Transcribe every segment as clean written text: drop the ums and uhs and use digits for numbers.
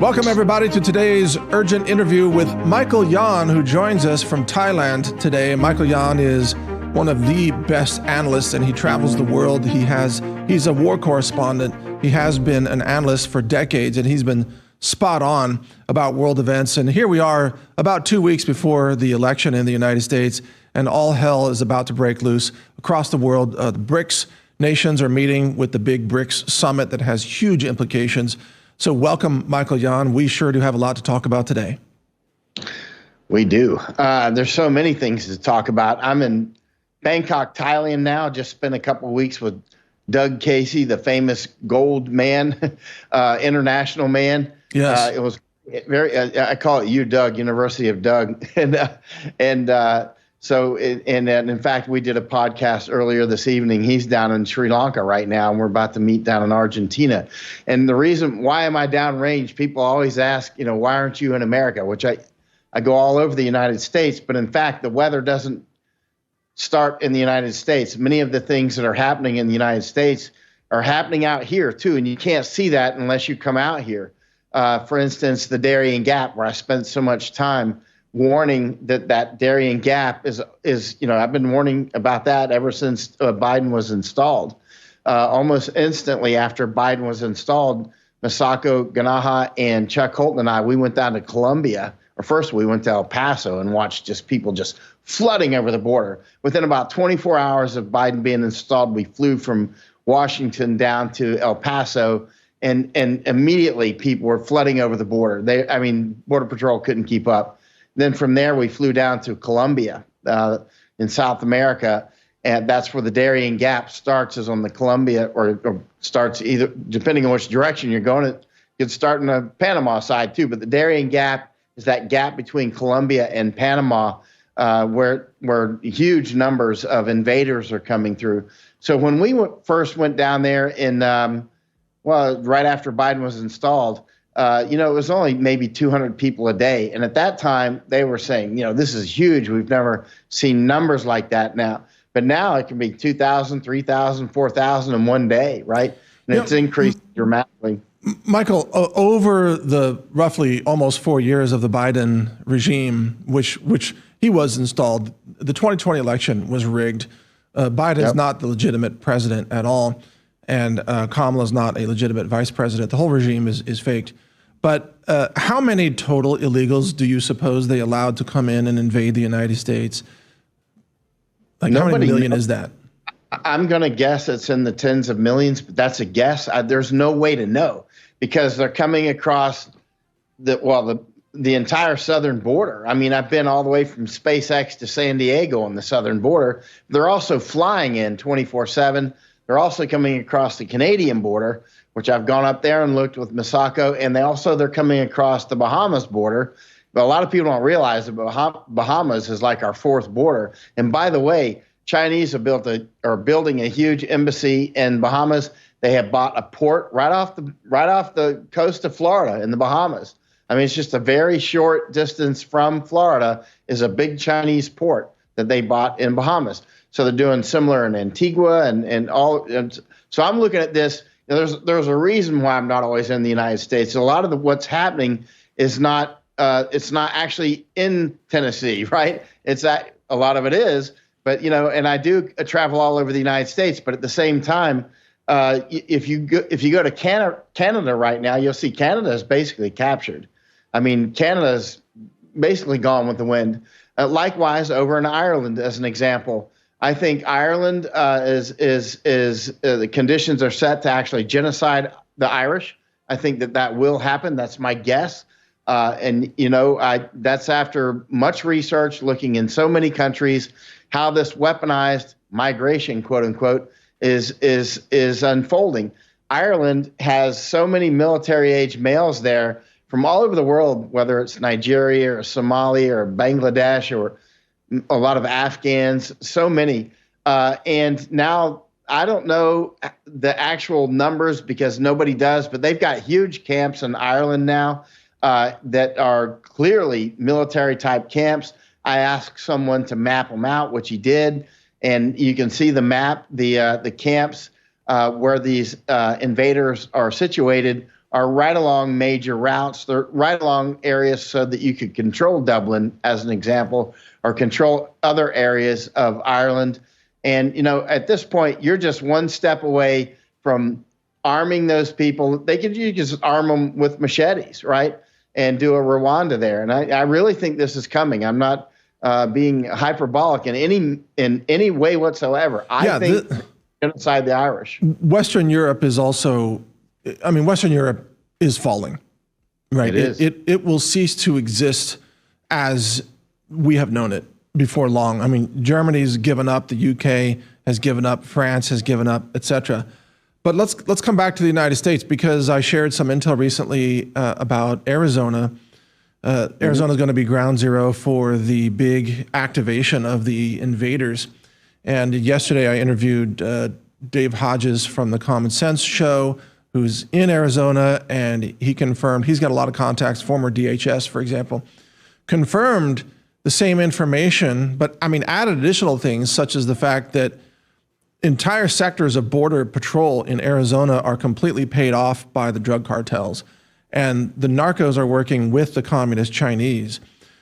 Welcome, everybody, to today's urgent interview with Michael Yon, who joins us from Thailand today. Michael Yon is one of the best analysts, and he travels the world. He's a war correspondent. He has been an analyst for decades, and he's been spot on about world events. And here we are about 2 weeks before the election in the United States, and all hell is about to break loose across the world. The BRICS nations are meeting with the big BRICS summit that has huge implications. So welcome, Michael Yon. We sure do have a lot to talk about today. We do. There's so many things to talk about. I'm in Bangkok, Thailand now. Just spent a couple of weeks with 𝐏𝐑𝐎𝐍𝐄, the famous gold man, international man. Yes. It was very, I call it Doug, University of Doug. So in fact, we did a podcast earlier this evening. He's down in Sri Lanka right now, and we're about to meet down in Argentina. And the reason, why am I downrange? People always ask, why aren't you in America? Which I go all over the United States, but in fact, the weather doesn't start in the United States. Many of the things that are happening in the United States are happening out here too, and you can't see that unless you come out here. For instance, the Darien Gap, where I spent so much time warning that Darien Gap is I've been warning about that ever since Biden was installed. Almost instantly after Biden was installed, Misako Ganaha and Chuck Holton and I, we went down to Colombia. Or first we went to El Paso and watched just people just flooding over the border. Within about 24 hours of Biden being installed, we flew from Washington down to El Paso, and immediately people were flooding over the border. Border Patrol couldn't keep up. Then from there, we flew down to Colombia in South America, and that's where the Darien Gap starts, is on the Colombia, or starts either, depending on which direction you're going. It could start in the Panama side too, but the Darien Gap is that gap between Colombia and Panama, where huge numbers of invaders are coming through. So when we first went down there in, right after Biden was installed, it was only maybe 200 people a day. And at that time, they were saying, this is huge. We've never seen numbers like that now. But now it can be 2,000, 3,000, 4,000 in one day, right? And it's increased dramatically. Michael, over the roughly almost 4 years of the Biden regime, which he was installed, the 2020 election was rigged. Biden's not the legitimate president at all. And Kamala's not a legitimate vice president. The whole regime is faked. But how many total illegals do you suppose they allowed to come in and invade the United States? How many million is that? I'm going to guess it's in the tens of millions, but that's a guess. There's no way to know, because they're coming across the entire southern border. I've been all the way from SpaceX to San Diego on the southern border. They're also flying in 24/7. They're also coming across the Canadian border, which I've gone up there and looked with Misako, and they're coming across the Bahamas border. But a lot of people don't realize that Bahamas is like our fourth border. And by the way, Chinese are building a huge embassy in Bahamas. They have bought a port right off the coast of Florida in the Bahamas. It's just a very short distance from Florida is a big Chinese port that they bought in Bahamas. So they're doing similar in Antigua and all. And so I'm looking at this. There's a reason why I'm not always in the United States. A lot of what's happening is not it's not actually in Tennessee, right? A lot of it is, but and I do travel all over the United States. But at the same time, if you go to Canada right now, you'll see Canada is basically captured. Canada's basically gone with the wind. Likewise, over in Ireland, as an example. I think Ireland the conditions are set to actually genocide the Irish. I think that will happen. That's my guess. That's after much research, looking in so many countries, how this weaponized migration, quote unquote, is unfolding. Ireland has so many military-age males there from all over the world, whether it's Nigeria or Somalia or Bangladesh or a lot of Afghans, so many. And now I don't know the actual numbers because nobody does, but they've got huge camps in Ireland now that are clearly military type camps. I asked someone to map them out, which he did. And you can see the map, the camps where these invaders are situated are right along major routes. They're right along areas so that you could control Dublin, as an example, or control other areas of Ireland. And, at this point, you're just one step away from arming those people. You just arm them with machetes, right? And do a Rwanda there. And I really think this is coming. I'm not being hyperbolic in any way whatsoever. I think genocide the Irish. Western Europe is also, Western Europe is falling, right? It is. It will cease to exist as we have known it before long. Germany's given up, the UK has given up, France has given up, etc. But let's come back to the United States, because I shared some intel recently about Arizona. Arizona is going to be ground zero for the big activation of the invaders. And yesterday I interviewed Dave Hodges from the Common Sense Show, who's in Arizona, and he confirmed, he's got a lot of contacts, former DHS, for example, confirmed the same information, but added additional things, such as the fact that entire sectors of border patrol in Arizona are completely paid off by the drug cartels, and the narcos are working with the communist Chinese.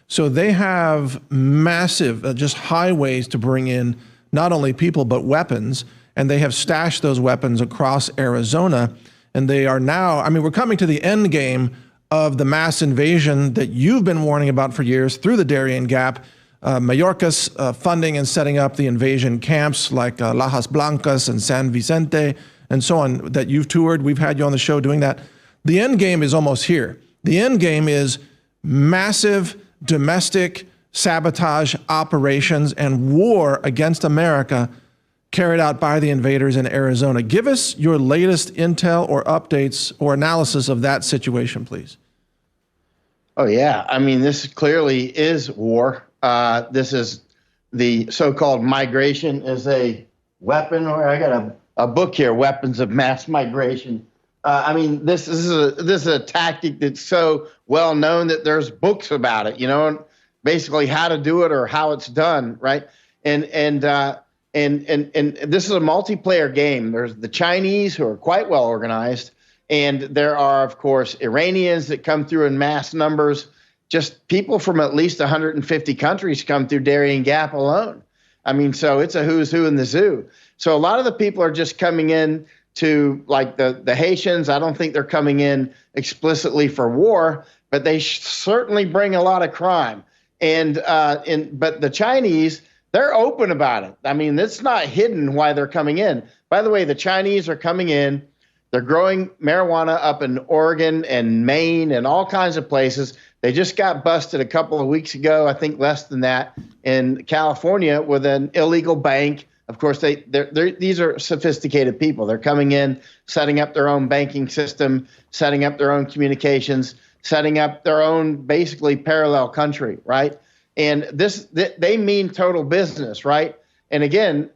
So they have massive, just highways to bring in not only people, but weapons, and they have stashed those weapons across Arizona. And they are now, we're coming to the end game of the mass invasion that you've been warning about for years through the Darien Gap. Mayorkas funding and setting up the invasion camps like Lajas Blancas and San Vicente and so on that you've toured. We've had you on the show doing that. The end game is almost here. The end game is massive domestic sabotage operations and war against America carried out by the invaders in Arizona. Give us your latest intel or updates or analysis of that situation, please. Oh, yeah. This clearly is war. This is the so-called migration is a weapon, or I got a book here, Weapons of Mass Migration. This is a tactic that's so well known that there's books about it, basically how to do it or how it's done, right? And this is a multiplayer game. There's the Chinese, who are quite well organized, and there are, of course, Iranians that come through in mass numbers. Just people from at least 150 countries come through Darien Gap alone. So it's a who's who in the zoo. So a lot of the people are just coming in to, like the Haitians. I don't think they're coming in explicitly for war, but they certainly bring a lot of crime. But the Chinese, they're open about it. It's not hidden why they're coming in. By the way, the Chinese are coming in. They're growing marijuana up in Oregon and Maine and all kinds of places. They just got busted a couple of weeks ago, I think less than that, in California with an illegal bank. Of course, these are sophisticated people. They're coming in, setting up their own banking system, setting up their own communications, setting up their own basically parallel country, right? And they mean total business, right? And again,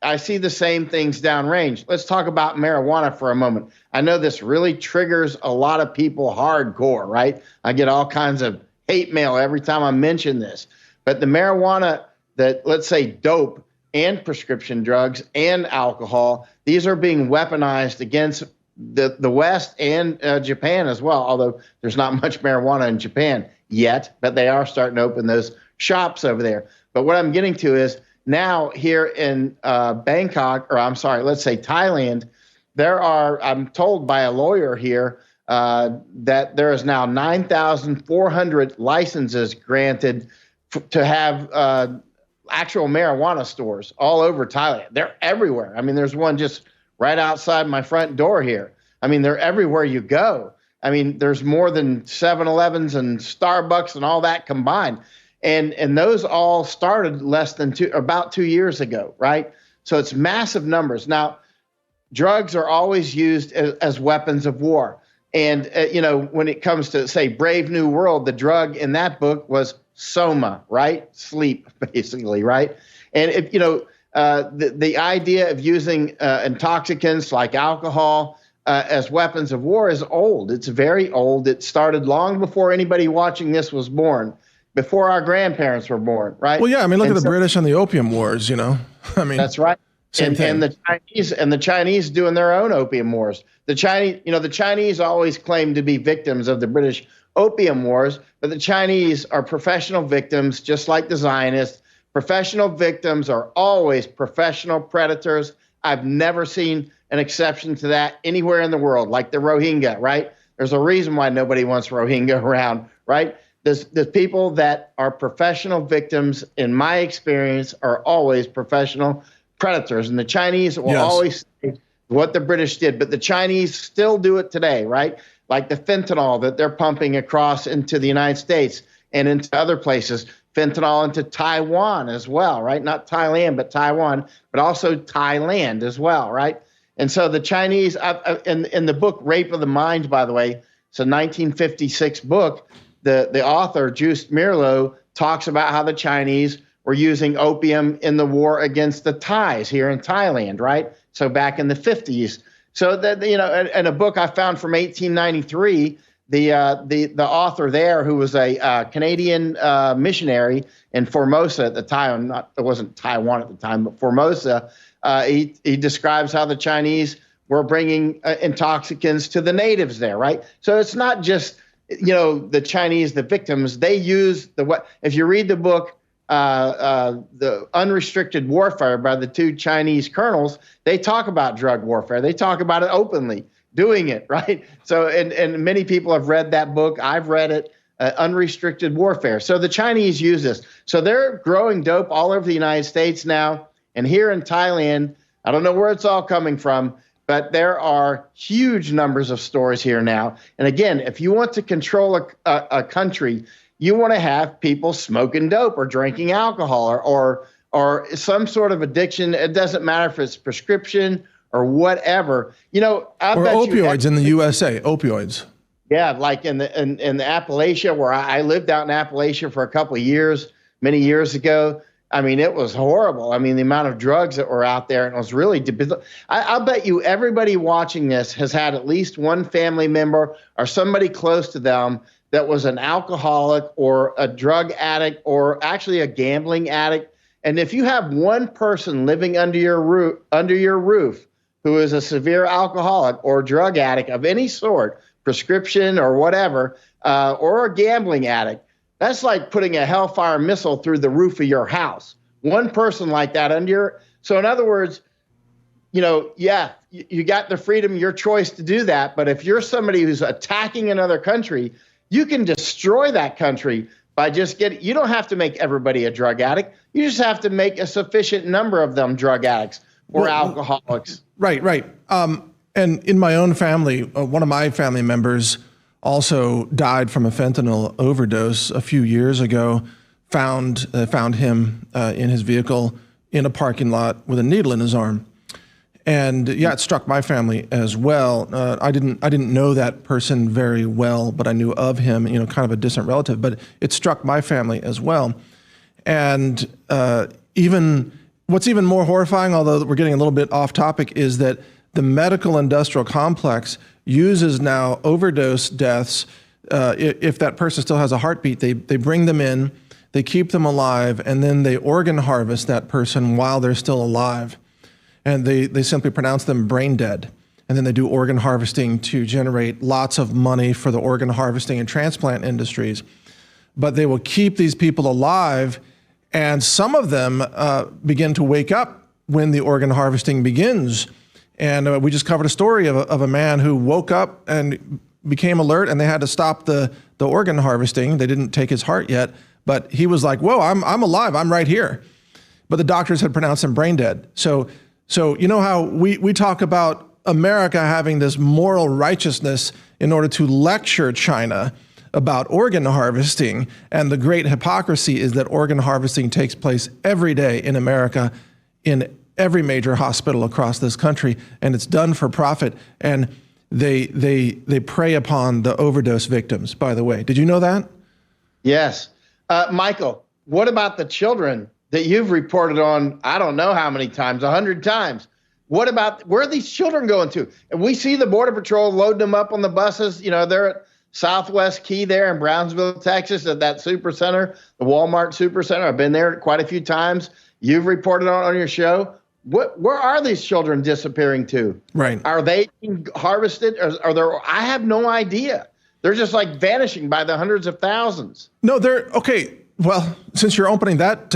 I see the same things downrange. Let's talk about marijuana for a moment. I know this really triggers a lot of people hardcore, right? I get all kinds of hate mail every time I mention this. But the marijuana, that, let's say, dope and prescription drugs and alcohol, these are being weaponized against the West and Japan as well, although there's not much marijuana in Japan yet, but they are starting to open those shops over there. But what I'm getting to is, now here in let's say Thailand, there are, I'm told by a lawyer here, that there is now 9,400 licenses granted to have actual marijuana stores all over Thailand. They're everywhere. There's one just right outside my front door here. They're everywhere you go. There's more than 7-Elevens and Starbucks and all that combined. And those all started about 2 years ago, right? So it's massive numbers. Now, drugs are always used as weapons of war. And, when it comes to, say, Brave New World, the drug in that book was soma, right? Sleep, basically, right? And, the idea of using intoxicants like alcohol as weapons of war is old. It's very old. It started long before anybody watching this was born. Before our grandparents were born, right? Well, yeah, look at the British and the Opium Wars, That's right. Same thing. And the Chinese doing their own opium wars. The Chinese always claim to be victims of the British opium wars, but the Chinese are professional victims, just like the Zionists. Professional victims are always professional predators. I've never seen an exception to that anywhere in the world, like the Rohingya, right? There's a reason why nobody wants Rohingya around, right? The people that are professional victims, in my experience, are always professional predators. And the Chinese will always say what the British did, but the Chinese still do it today, right? Like the fentanyl that they're pumping across into the United States and into other places, fentanyl into Taiwan as well, right? Not Thailand, but Taiwan, but also Thailand as well, right? And so the Chinese, in the book Rape of the Mind, by the way, it's a 1956 book, the author, Joost Meerlo, talks about how the Chinese were using opium in the war against the Thais here in Thailand, right? So back in the 50s. So that, in a book I found from 1893, the author there, who was a Canadian missionary in Formosa at the time, it wasn't Taiwan at the time, but Formosa, he describes how the Chinese were bringing intoxicants to the natives there, right? So it's not just, the Chinese, the victims. They use if you read the book, the Unrestricted Warfare by the two Chinese colonels, they talk about drug warfare. They talk about it openly, doing it, right? So, and many people have read that book. I've read it, Unrestricted Warfare. So the Chinese use this. So they're growing dope all over the United States now. And here in Thailand, I don't know where it's all coming from, but there are huge numbers of stores here now. And again, if you want to control a country, you want to have people smoking dope or drinking alcohol or some sort of addiction. It doesn't matter if it's prescription or whatever. Or opioids in the USA, opioids. Yeah, like in the Appalachia, where I lived out in Appalachia for a couple of years, many years ago. I mean, it was horrible. I mean, the amount of drugs that were out there, and it was really I'll bet you everybody watching this has had at least one family member or somebody close to them that was an alcoholic or a drug addict or actually a gambling addict. And if you have one person living under your roof who is a severe alcoholic or drug addict of any sort, prescription or whatever, or a gambling addict, that's like putting a Hellfire missile through the roof of your house. One person like that under your. So in other words, you got the freedom, your choice to do that. But if you're somebody who's attacking another country, you can destroy that country by you don't have to make everybody a drug addict. You just have to make a sufficient number of them drug addicts or alcoholics. Right. And in my own family, one of my family members also died from a fentanyl overdose a few years ago. Found him in his vehicle in a parking lot with a needle in his arm. And it struck my family as well. I didn't know that person very well, but I knew of him, kind of a distant relative, but it struck my family as well. And what's even more horrifying, although we're getting a little bit off topic, is that the medical industrial complex uses now overdose deaths. If that person still has a heartbeat, they bring them in, they keep them alive, and then they organ harvest that person while they're still alive. And they simply pronounce them brain dead. And then they do organ harvesting to generate lots of money for the organ harvesting and transplant industries. But they will keep these people alive, and some of them begin to wake up when the organ harvesting begins. And we just covered a story of a man who woke up and became alert, and they had to stop the organ harvesting. They didn't take his heart yet, but he was like, whoa, I'm alive, I'm right here. But the doctors had pronounced him brain dead. So you know how we talk about America having this moral righteousness in order to lecture China about organ harvesting, and the great hypocrisy is that organ harvesting takes place every day in America in every major hospital across this country, and it's done for profit, and they prey upon the overdose victims, by the way. Did you know that? Yes. Michael, what about the children that you've reported on, I don't know how many times, 100 times? Where are these children going to? And we see the Border Patrol loading them up on the buses. They're at Southwest Key there in Brownsville, Texas, at that super center, the Walmart super center. I've been there quite a few times. You've reported on your show. where are these children disappearing to? Right. Are they being harvested? Are there? I have no idea. They're just like vanishing by the hundreds of thousands. No, they're okay. Well, since you're opening that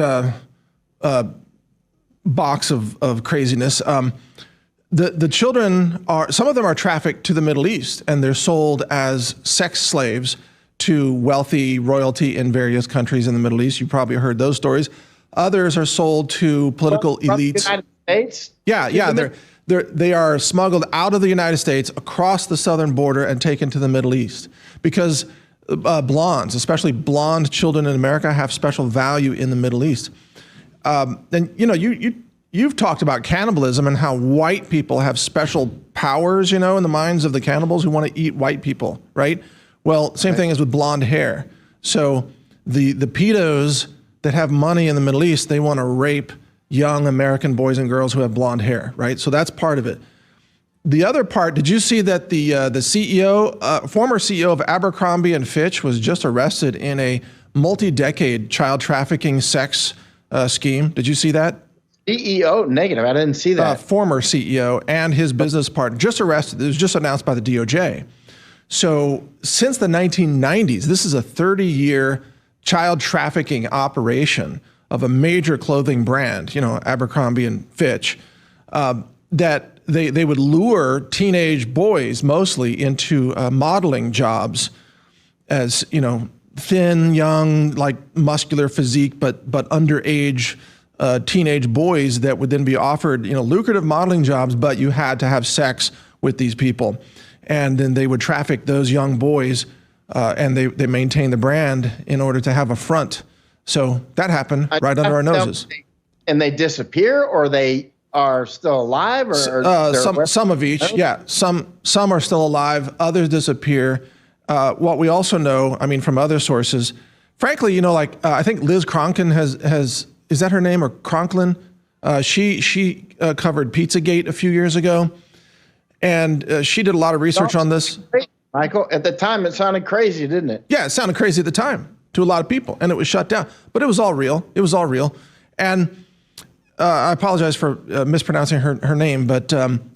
box of craziness, the children are, some of them are trafficked to the Middle East, and they're sold as sex slaves to wealthy royalty in various countries in the Middle East. You probably heard those stories. Others are sold to political elites. The United States? Yeah. They are smuggled out of the United States across the southern border and taken to the Middle East because blondes, especially blonde children in America, have special value in the Middle East. And you've talked about cannibalism and how white people have special powers, in the minds of the cannibals who want to eat white people, right? Well, same thing as with blonde hair. So the pedos that have money in the Middle East, they want to rape young American boys and girls who have blonde hair, right? So that's part of it. The other part, did you see that the CEO, former CEO of Abercrombie and Fitch was just arrested in a multi-decade child trafficking sex scheme? Did you see that? CEO? Negative. I didn't see that. Former CEO and his business partner just arrested. It was just announced by the DOJ. So since the 1990s, this is a 30-year child trafficking operation of a major clothing brand, Abercrombie and Fitch, that they would lure teenage boys mostly into modeling jobs as, thin, young, like muscular physique, but underage teenage boys that would then be offered, lucrative modeling jobs, but you had to have sex with these people. And then they would traffic those young boys and they maintain the brand in order to have a front. So that happened right under our noses. And they disappear, or they are still alive, or some of each. Yeah, some are still alive. Others disappear. What we also know, from other sources, frankly, I think Liz Cronkin has is that her name, or Cronklin? She covered Pizzagate a few years ago, and she did a lot of research on this. Michael, at the time, it sounded crazy, didn't it? Yeah, it sounded crazy at the time to a lot of people, and it was shut down. But it was all real. It was all real. And I apologize for mispronouncing her name, but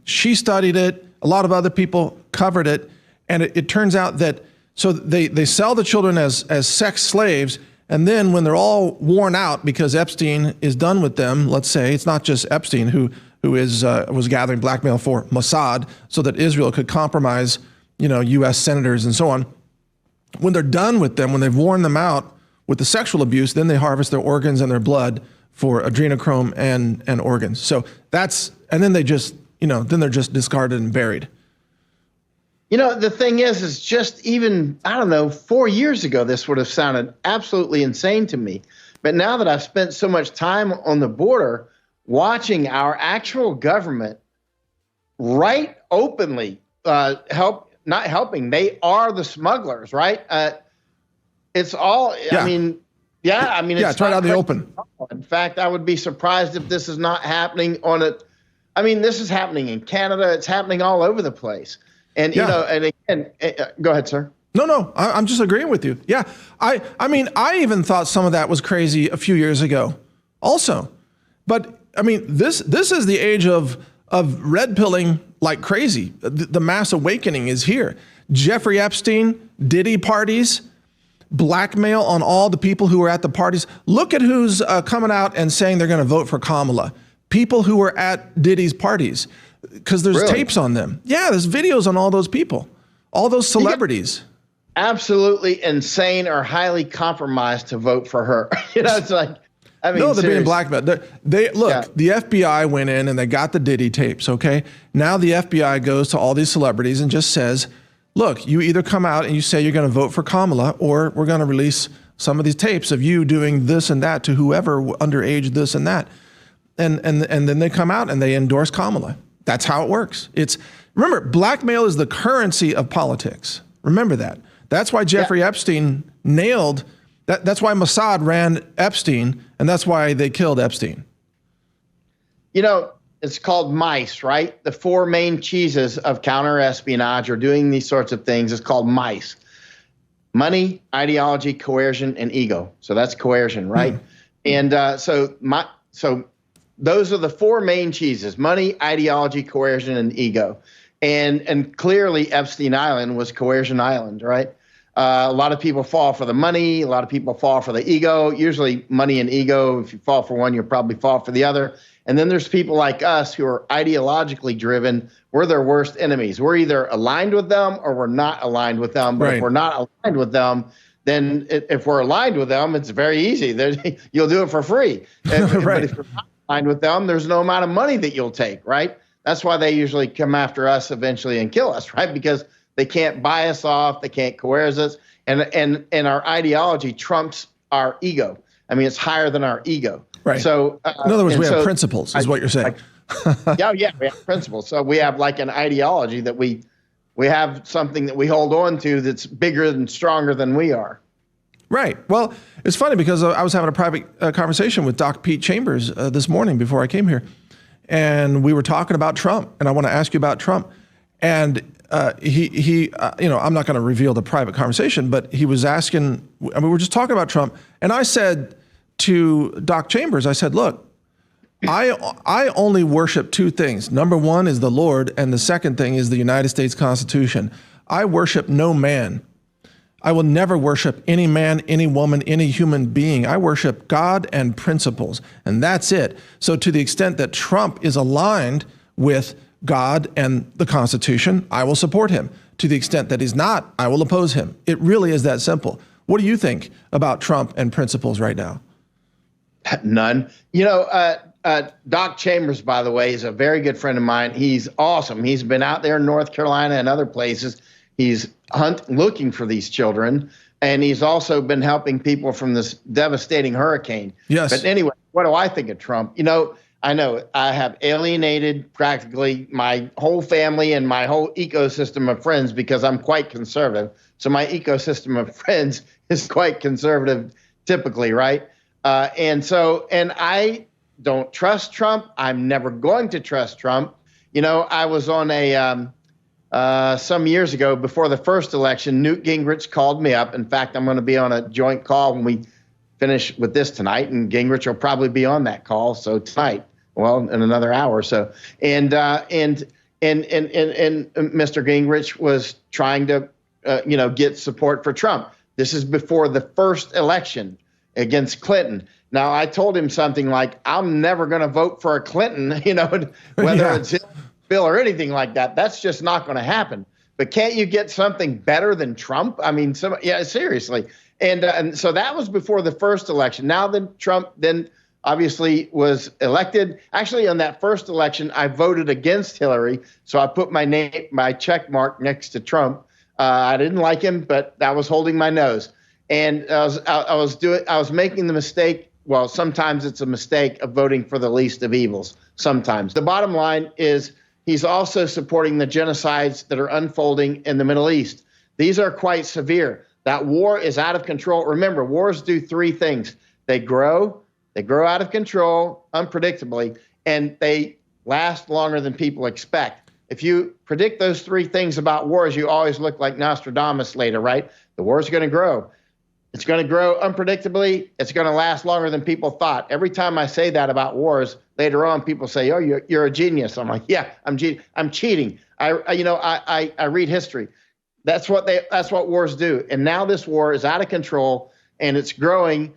she studied it. A lot of other people covered it. And it turns out that, so they sell the children as sex slaves, and then when they're all worn out because Epstein is done with them, let's say, it's not just Epstein who was gathering blackmail for Mossad so that Israel could compromise, U.S. senators and so on. When they're done with them, when they've worn them out with the sexual abuse, then they harvest their organs and their blood for adrenochrome and organs. So and then they just, then they're just discarded and buried. The thing is just even, 4 years ago, this would have sounded absolutely insane to me. But now that I've spent so much time on the border watching our actual government right openly not helping, they are the smugglers, right? It's all, yeah. It's right out in the open. In fact, I would be surprised if this is not happening this is happening in Canada. It's happening all over the place. And, and again, go ahead, sir. No, I'm just agreeing with you. Yeah. I even thought some of that was crazy a few years ago also. But this is the age of red pilling like crazy. The mass awakening is here. Jeffrey Epstein, Diddy parties, blackmail on all the people who were at the parties. Look at who's coming out and saying they're going to vote for Kamala. People who were at Diddy's parties, because there's tapes on them. Yeah, there's videos on all those people, all those celebrities. Absolutely insane or highly compromised to vote for her. It's like, no, they're being blackmailed. The FBI went in and they got the Diddy tapes. Okay, now the FBI goes to all these celebrities and just says, look, you either come out and you say you're going to vote for Kamala, or we're going to release some of these tapes of you doing this and that to whoever underage this and that. And then they come out and they endorse Kamala. That's how it works. Remember, blackmail is the currency of politics. Remember that. That's why Jeffrey Epstein nailed that. That's why Mossad ran Epstein, and that's why they killed Epstein. It's called MICE, right? The four main cheeses of counter-espionage or doing these sorts of things is called MICE. Money, ideology, coercion, and ego. So that's coercion, right? And so those are the four main cheeses: money, ideology, coercion, and ego. And clearly Epstein Island was coercion island, right? A lot of people fall for the money. A lot of people fall for the ego, usually money and ego. If you fall for one, you'll probably fall for the other. And then there's people like us who are ideologically driven. We're their worst enemies. We're either aligned with them or we're not aligned with them. But Right. if we're not aligned with them, then if we're aligned with them, it's very easy. You'll do it for free. Right. But if you're not aligned with them, there's no amount of money that you'll take, right? That's why they usually come after us eventually and kill us, right? Because they can't buy us off, they can't coerce us, and our ideology trumps our ego. I mean, it's higher than our ego. Right. So, in other words, we have principles, is what you're saying. Yeah, we have principles. So we have like an ideology that we have something that we hold on to that's bigger and stronger than we are. Right. Well, it's funny because I was having a private conversation with Doc Pete Chambers this morning before I came here. And we were talking about Trump, and I want to ask you about Trump. And he I'm not going to reveal the private conversation, but he was asking, I mean, we were just talking about Trump. And I said to Doc Chambers, I said, look, I only worship two things. Number one is the Lord, and the second thing is the United States Constitution. I worship no man. I will never worship any man, any woman, any human being. I worship God and principles, and that's it. So to the extent that Trump is aligned with God and the Constitution, I will support him. To the extent that he's not, I will oppose him. It really is that simple. What do you think about Trump and principles right now? None. Doc Chambers, by the way, is a very good friend of mine. He's awesome. He's been out there in North Carolina and other places. He's looking for these children, and he's also been helping people from this devastating hurricane. Yes. But anyway, what do I think of Trump? I know I have alienated practically my whole family and my whole ecosystem of friends because I'm quite conservative. So my ecosystem of friends is quite conservative typically, right? And I don't trust Trump. I'm never going to trust Trump. I was on some years ago before the first election, Newt Gingrich called me up. In fact, I'm going to be on a joint call when we finish with this tonight, and Gingrich will probably be on that call. So tonight, well, in another hour or so. And Mr. Gingrich was trying to, get support for Trump. This is before the first election against Clinton. Now, I told him something like, I'm never going to vote for a Clinton, whether it's Bill or anything like that. That's just not going to happen. But can't you get something better than Trump? I mean, seriously. And so that was before the first election. Now then Trump then obviously was elected. Actually, on that first election, I voted against Hillary. So I put my check mark next to Trump. I didn't like him, but I was holding my nose. And I was making the mistake. Well, sometimes it's a mistake of voting for the least of evils. Sometimes. The bottom line is he's also supporting the genocides that are unfolding in the Middle East. These are quite severe. That war is out of control. Remember, wars do three things. They grow out of control unpredictably, and they last longer than people expect. If you predict those three things about wars, you always look like Nostradamus later, right? The war's going to grow. It's going to grow unpredictably. It's going to last longer than people thought. Every time I say that about wars, later on people say, "Oh, you're a genius." I'm like, "Yeah, I'm cheating." I read history. That's what wars do. And now this war is out of control and it's growing.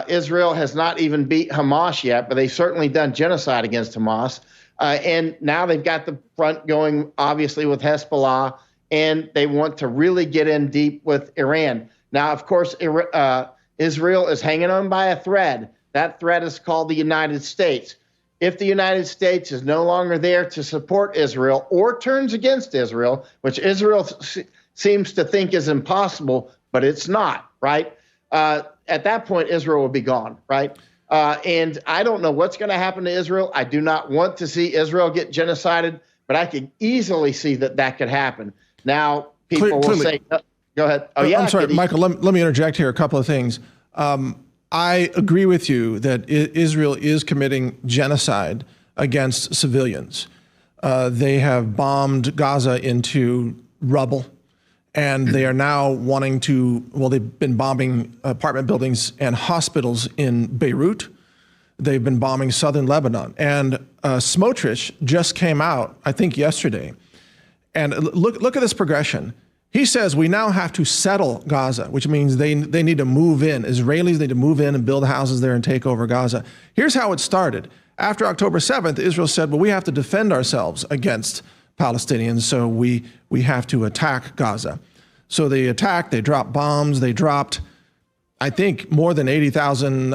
Israel has not even beat Hamas yet, but they've certainly done genocide against Hamas. And now they've got the front going, obviously, with Hezbollah, and they want to really get in deep with Iran. Now, of course, Israel is hanging on by a thread. That thread is called the United States. If the United States is no longer there to support Israel or turns against Israel, which Israel seems to think is impossible, but it's not, right? At that point, Israel will be gone, right? And I don't know what's going to happen to Israel. I do not want to see Israel get genocided, but I could easily see that could happen. Now, people will say, go ahead. Oh, yeah. I'm sorry, Michael, let me interject here a couple of things. I agree with you that Israel is committing genocide against civilians. They have bombed Gaza into rubble, and they are now wanting to, they've been bombing apartment buildings and hospitals in Beirut. They've been bombing southern Lebanon. And Smotrich just came out, I think yesterday, and look at this progression. He says we now have to settle Gaza, which means they need to move in. Israelis need to move in and build houses there and take over Gaza. Here's how it started. After October 7th, Israel said, well, we have to defend ourselves against Palestinians, so we have to attack Gaza. So they attacked, they dropped bombs, they dropped, I think, more than 80,000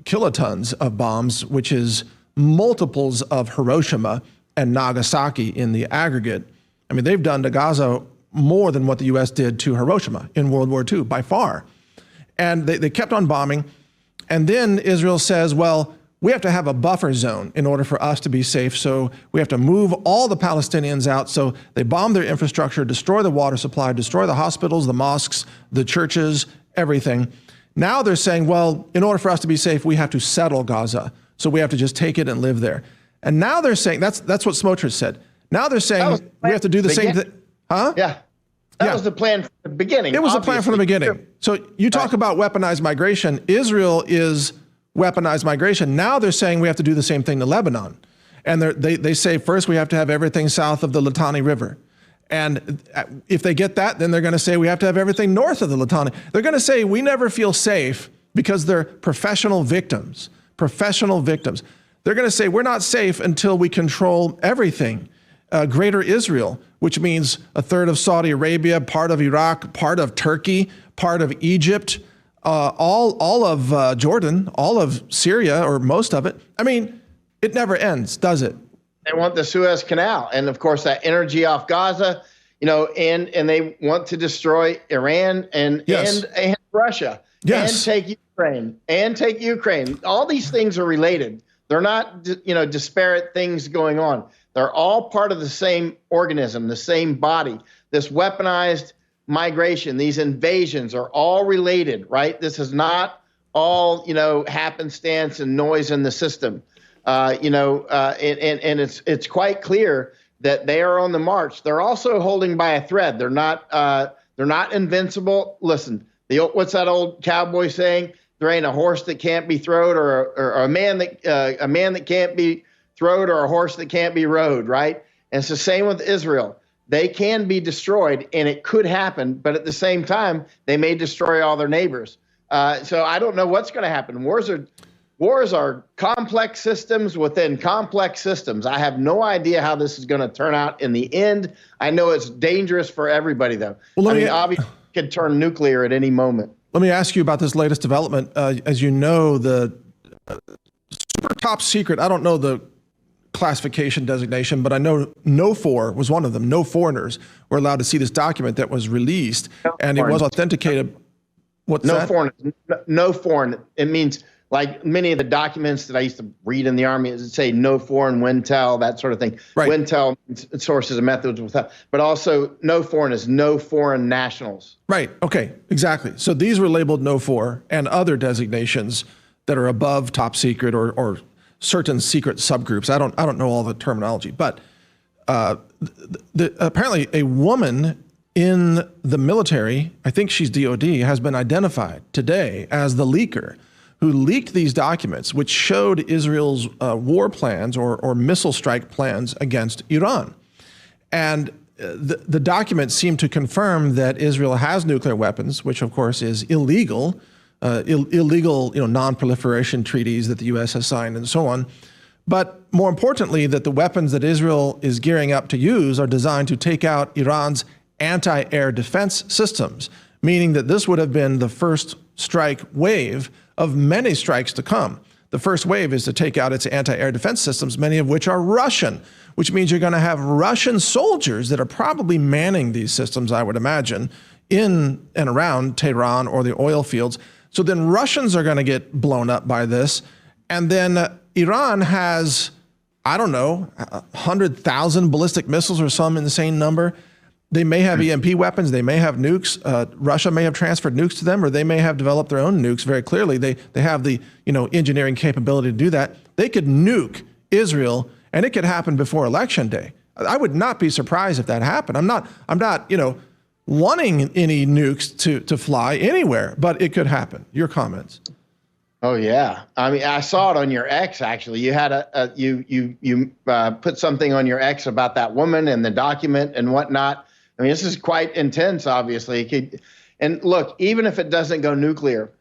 kilotons of bombs, which is multiples of Hiroshima and Nagasaki in the aggregate. I mean, they've done to Gaza more than what the U.S. did to Hiroshima in World War II, by far. And they kept on bombing. And then Israel says, well, we have to have a buffer zone in order for us to be safe. So we have to move all the Palestinians out. So they bomb their infrastructure, destroy the water supply, destroy the hospitals, the mosques, the churches, everything. Now they're saying, well, in order for us to be safe, we have to settle Gaza. So we have to just take it and live there. And now they're saying, that's what Smotrich said. Now they're saying we have to do the same thing. Huh? Yeah. That was the plan from the beginning. It was the plan from the beginning. So you talk about weaponized migration. Israel is weaponized migration. Now they're saying we have to do the same thing to Lebanon. And they say first we have to have everything south of the Litani River. And if they get that, then they're going to say we have to have everything north of the Litani. They're going to say we never feel safe because they're professional victims. Professional victims. They're going to say we're not safe until we control everything. Greater Israel, which means a third of Saudi Arabia, part of Iraq, part of Turkey, part of Egypt, all of Jordan, all of Syria, or most of it. I mean, it never ends, does it? They want the Suez Canal, and of course that energy off Gaza, and they want to destroy Iran and Russia, and take Ukraine. All these things are related. They're not, disparate things going on. They're all part of the same organism, the same body. This weaponized migration, these invasions are all related, right? This is not all, happenstance and noise in the system. And it's quite clear that they are on the march. They're also holding by a thread. They're not invincible. Listen, what's that old cowboy saying? There ain't a horse that can't be throwed, or a man that can't be throwed, or a horse that can't be rode, right? And it's the same with Israel. They can be destroyed, and it could happen, but at the same time, they may destroy all their neighbors. So I don't know what's going to happen. Wars are complex systems within complex systems. I have no idea how this is going to turn out in the end. I know it's dangerous for everybody, though. Well, obviously, it could turn nuclear at any moment. Let me ask you about this latest development. As you know, the super top secret, I don't know the classification designation, but I know NO4 was one of them. No foreigners were allowed to see this document that was released, and it was authenticated. What's that? No foreign. It means, like many of the documents that I used to read in the Army, it would say no foreign WinTel, that sort of thing. Right. WinTel sources and methods without, but also no foreign is no foreign nationals. Right. Okay. Exactly. So these were labeled no4 and other designations that are above top secret or certain secret subgroups. I don't know all the terminology, but apparently a woman in the military, I think she's DOD, has been identified today as the leaker who leaked these documents, which showed Israel's war plans or missile strike plans against Iran. And the documents seem to confirm that Israel has nuclear weapons, which of course is illegal, non-proliferation treaties that the U.S. has signed and so on. But more importantly, that the weapons that Israel is gearing up to use are designed to take out Iran's anti-air defense systems, meaning that this would have been the first strike wave of many strikes to come. The first wave is to take out its anti-air defense systems, many of which are Russian, which means you're going to have Russian soldiers that are probably manning these systems, I would imagine, in and around Tehran or the oil fields. So then Russians are going to get blown up by this. And then Iran has, 100,000 ballistic missiles or some insane number. They may have EMP weapons. They may have nukes. Russia may have transferred nukes to them, or they may have developed their own nukes very clearly. They have the engineering capability to do that. They could nuke Israel, and it could happen before Election Day. I would not be surprised if that happened. I'm not wanting any nukes to fly anywhere, but it could happen. Your comments? Oh yeah, I mean, I saw it on your X. Actually, you had you put something on your X about that woman and the document and whatnot. I mean, this is quite intense, obviously. And look, even if it doesn't go nuclear,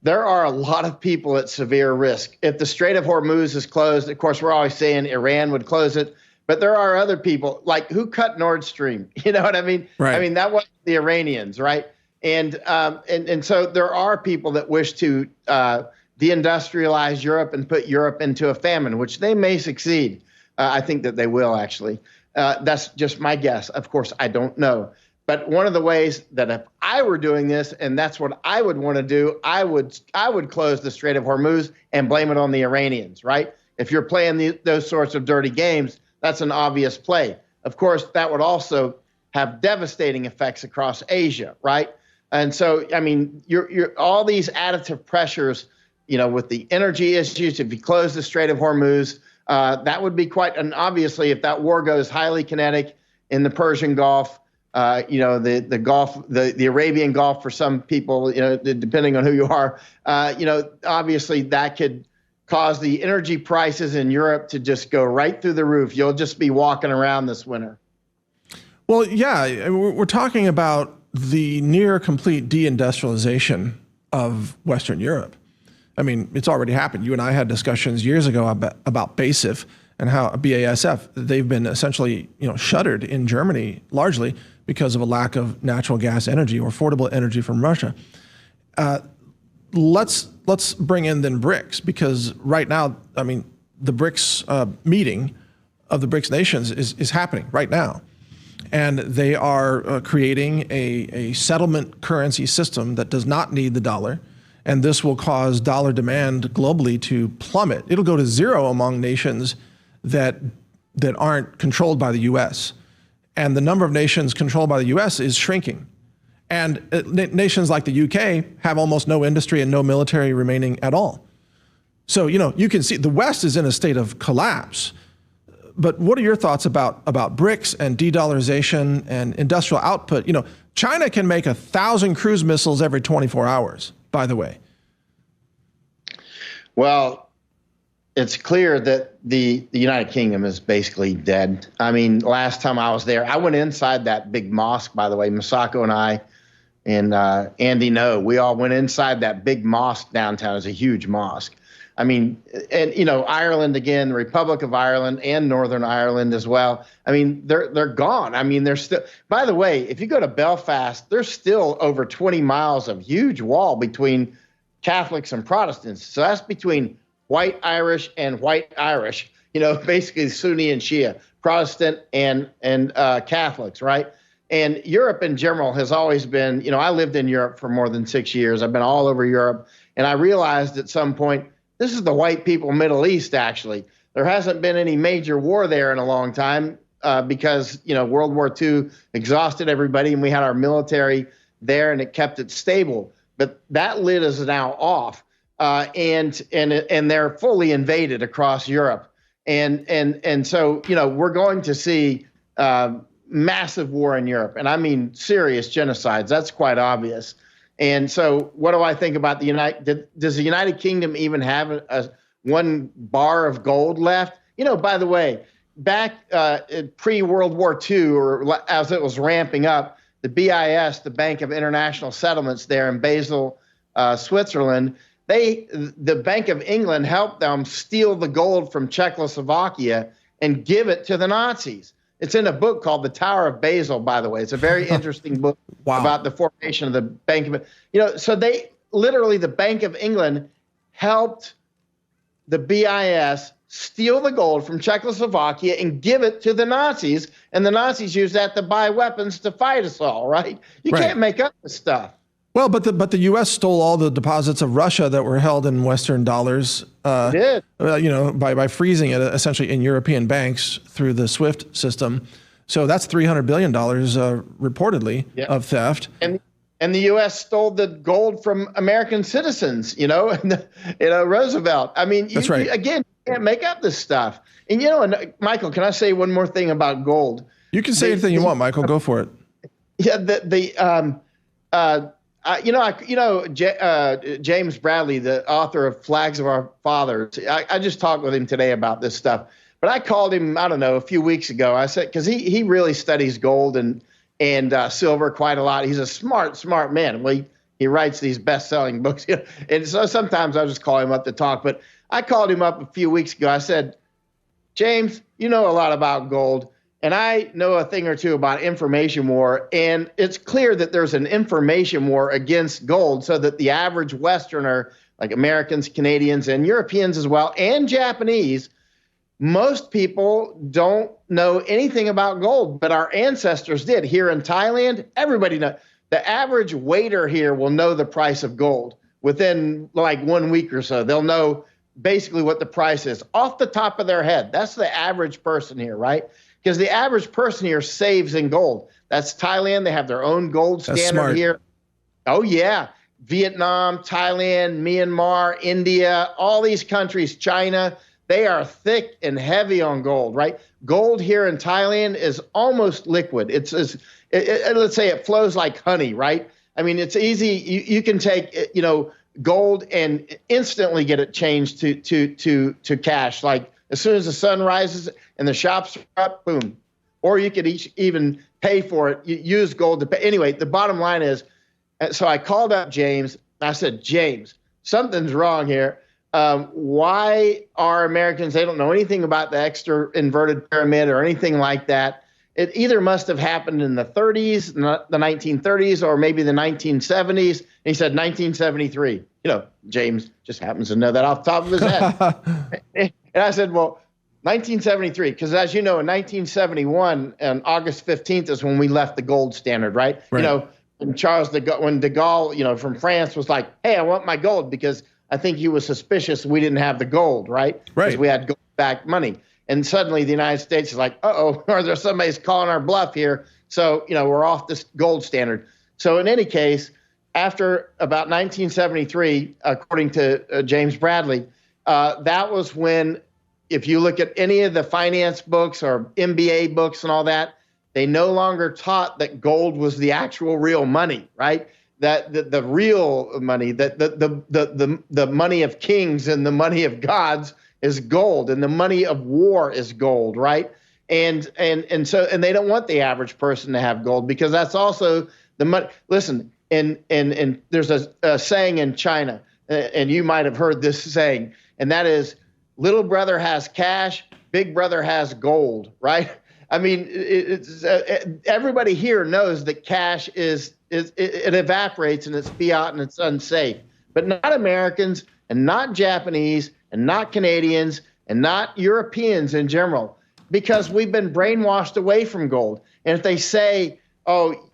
there are a lot of people at severe risk. If the Strait of Hormuz is closed, of course, we're always saying Iran would close it, but there are other people, like who cut Nord Stream? You know what I mean? Right. I mean, that was the Iranians, right? And so there are people that wish to deindustrialize Europe and put Europe into a famine, which they may succeed. I think that they will, actually. That's just my guess. Of course, I don't know. But one of the ways that if I were doing this, and that's what I would want to do, I would close the Strait of Hormuz and blame it on the Iranians, right? If you're playing those sorts of dirty games, that's an obvious play. Of course, that would also have devastating effects across Asia, right? And so, I mean, you're all these additive pressures, you know, with the energy issues. If you close the Strait of Hormuz, that would be quite, and obviously, if that war goes highly kinetic in the Persian Gulf, you know, the Gulf, the Arabian Gulf for some people, you know, depending on who you are, you know, obviously that could cause the energy prices in Europe to just go right through the roof. You'll just be walking around this winter. Well, yeah, we're talking about the near complete deindustrialization of Western Europe. I mean, it's already happened. You and I had discussions years ago about BASF and how BASF, they've been essentially, you know, shuttered in Germany largely because of a lack of natural gas energy or affordable energy from Russia. Let's bring in then BRICS, because right now, I mean, the BRICS meeting of the BRICS nations is happening right now. And they are creating a settlement currency system that does not need the dollar. And this will cause dollar demand globally to plummet. It'll go to zero among nations that aren't controlled by the US. And the number of nations controlled by the US is shrinking. And nations like the UK have almost no industry and no military remaining at all. So, you know, you can see the West is in a state of collapse. But what are your thoughts about BRICS and de-dollarization and industrial output? You know, China can make 1,000 cruise missiles every 24 hours, by the way. Well, it's clear that the United Kingdom is basically dead. I mean, last time I was there, I went inside that big mosque, by the way. Masako and I and Andy Ngo, we all went inside that big mosque downtown. It's a huge mosque. I mean, and, you know, Ireland, again, the Republic of Ireland and Northern Ireland as well. I mean, they're gone. I mean, they're still, by the way, if you go to Belfast, there's still over 20 miles of huge wall between Catholics and Protestants. So that's between white Irish and white Irish, you know, basically Sunni and Shia, Protestant and Catholics, right? And Europe in general has always been, you know, I lived in Europe for more than 6 years. I've been all over Europe. And I realized at some point, this is the white people Middle East, actually. There hasn't been any major war there in a long time because, you know, World War II exhausted everybody and we had our military there and it kept it stable. But that lid is now off and they're fully invaded across Europe. And so, you know, we're going to see massive war in Europe. And I mean serious genocides. That's quite obvious. And so what do I think about the does the United Kingdom even have one bar of gold left? You know, by the way, back pre-World War II, or as it was ramping up, the BIS, the Bank of International Settlements there in Basel, Switzerland, the Bank of England helped them steal the gold from Czechoslovakia and give it to the Nazis. It's in a book called The Tower of Basel, by the way. It's a very interesting book about the formation of the Bank of, you know, so they literally, the Bank of England helped the BIS steal the gold from Czechoslovakia and give it to the Nazis. And the Nazis used that to buy weapons to fight us all, right? You can't make up this stuff. Well, but the U.S. stole all the deposits of Russia that were held in Western dollars. It did. You know, by freezing it essentially in European banks through the SWIFT system. So that's $300 billion reportedly of theft. And the U.S. stole the gold from American citizens. You know, Roosevelt. I mean, that's right. You can't make up this stuff. And you know, Michael, can I say one more thing about gold? You can say anything you want, Michael. Go for it. Yeah, James Bradley, the author of Flags of Our Fathers, I just talked with him today about this stuff. But I called him, I don't know, a few weeks ago. I said, because he really studies gold and silver quite a lot. He's a smart man. Well, he writes these best-selling books. And so sometimes I just call him up to talk. But I called him up a few weeks ago. I said, James, you know a lot about gold, and I know a thing or two about information war. And it's clear that there's an information war against gold so that the average Westerner, like Americans, Canadians, and Europeans as well, and Japanese, most people don't know anything about gold, but our ancestors did. Here in Thailand, everybody knows. The average waiter here will know the price of gold within like 1 week or so. They'll know basically what the price is off the top of their head. That's the average person here, right? Because the average person here saves in gold. That's Thailand. They have their own gold standard here. Oh, yeah. Vietnam, Thailand, Myanmar, India, all these countries, China, they are thick and heavy on gold, right? Gold here in Thailand is almost liquid. Let's say it flows like honey, right? I mean, it's easy. You can take, gold and instantly get it changed to cash. Like as soon as the sun rises and the shops are up, boom. Or you could even pay for it. You use gold to pay. Anyway, the bottom line is, so I called up James. I said, James, something's wrong here. Why are Americans, they don't know anything about the extra inverted pyramid or anything like that. It either must have happened in the 30s, the 1930s, or maybe the 1970s. And he said 1973. James just happens to know that off the top of his head. And I said, well, 1973, because as you know, in 1971, on August 15th is when we left the gold standard, right? When when de Gaulle, from France was like, hey, I want my gold, because I think he was suspicious we didn't have the gold, right? Because we had gold-backed money. And suddenly the United States is like, uh-oh, or there's somebody's calling our bluff here. So, we're off this gold standard. So in any case, after about 1973, according to James Bradley, that was when, if you look at any of the finance books or MBA books and all that, they no longer taught that gold was the actual real money, right? That the real money, that the money of kings and the money of gods is gold, and the money of war is gold, right? And they don't want the average person to have gold, because that's also the money. Listen, and there's a saying in China, and you might have heard this saying, and that is, little brother has cash, big brother has gold, right? I mean, everybody here knows that cash it evaporates and it's fiat and it's unsafe, but not Americans and not Japanese and not Canadians and not Europeans in general, because we've been brainwashed away from gold. And if they say,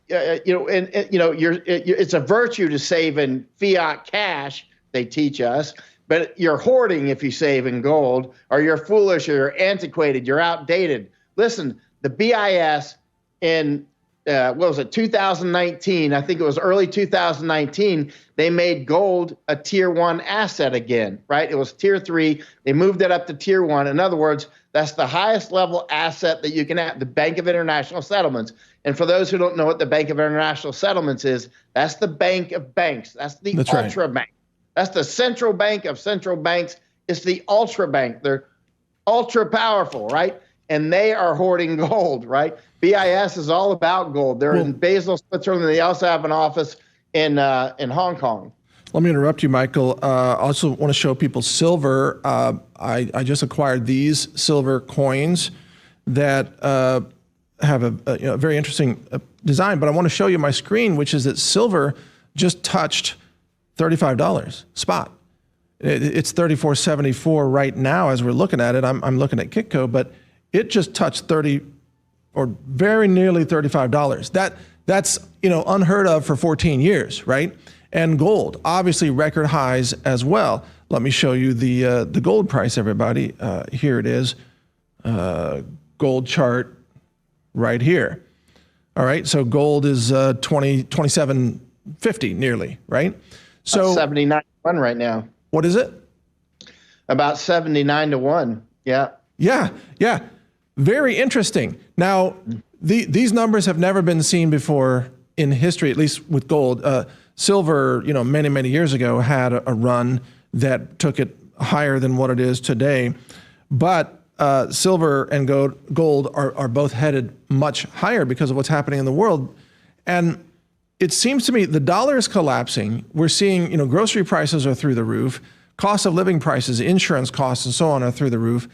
it's a virtue to save in fiat cash, they teach us, but you're hoarding if you save in gold, or you're foolish, or you're antiquated, you're outdated. Listen, the BIS in 2019, I think it was early 2019, they made gold a tier 1 asset again, right? It was tier 3. They moved it up to tier 1. In other words, that's the highest level asset that you can have, the Bank of International Settlements. And for those who don't know what the Bank of International Settlements is, that's the bank of banks. That's the ultra bank. That's the central bank of central banks. It's the ultra bank. They're ultra powerful, right? And they are hoarding gold, right? BIS is all about gold. They're in Basel, Switzerland. And they also have an office in Hong Kong. Let me interrupt you, Michael. I also want to show people silver. I just acquired these silver coins that have a very interesting design, but I want to show you my screen, which is that silver just touched $35 spot. It's $34.74 right now as we're looking at it. I'm looking at 𝐏𝐑𝐎𝐍𝐄, but it just touched 30 or very nearly $35. That's unheard of for 14 years, right? And gold, obviously record highs as well. Let me show you the gold price, everybody. Here it is, gold chart right here. All right, so gold is 27.50 nearly, right? So 79 to 1 right now. What is it? About 79 to 1. Yeah. Yeah. Very interesting. Now, these numbers have never been seen before in history, at least with gold. Silver, many, many years ago had a run that took it higher than what it is today. But silver and gold are both headed much higher because of what's happening in the world. And it seems to me the dollar is collapsing. We're seeing, grocery prices are through the roof. Cost of living prices, insurance costs, and so on are through the roof.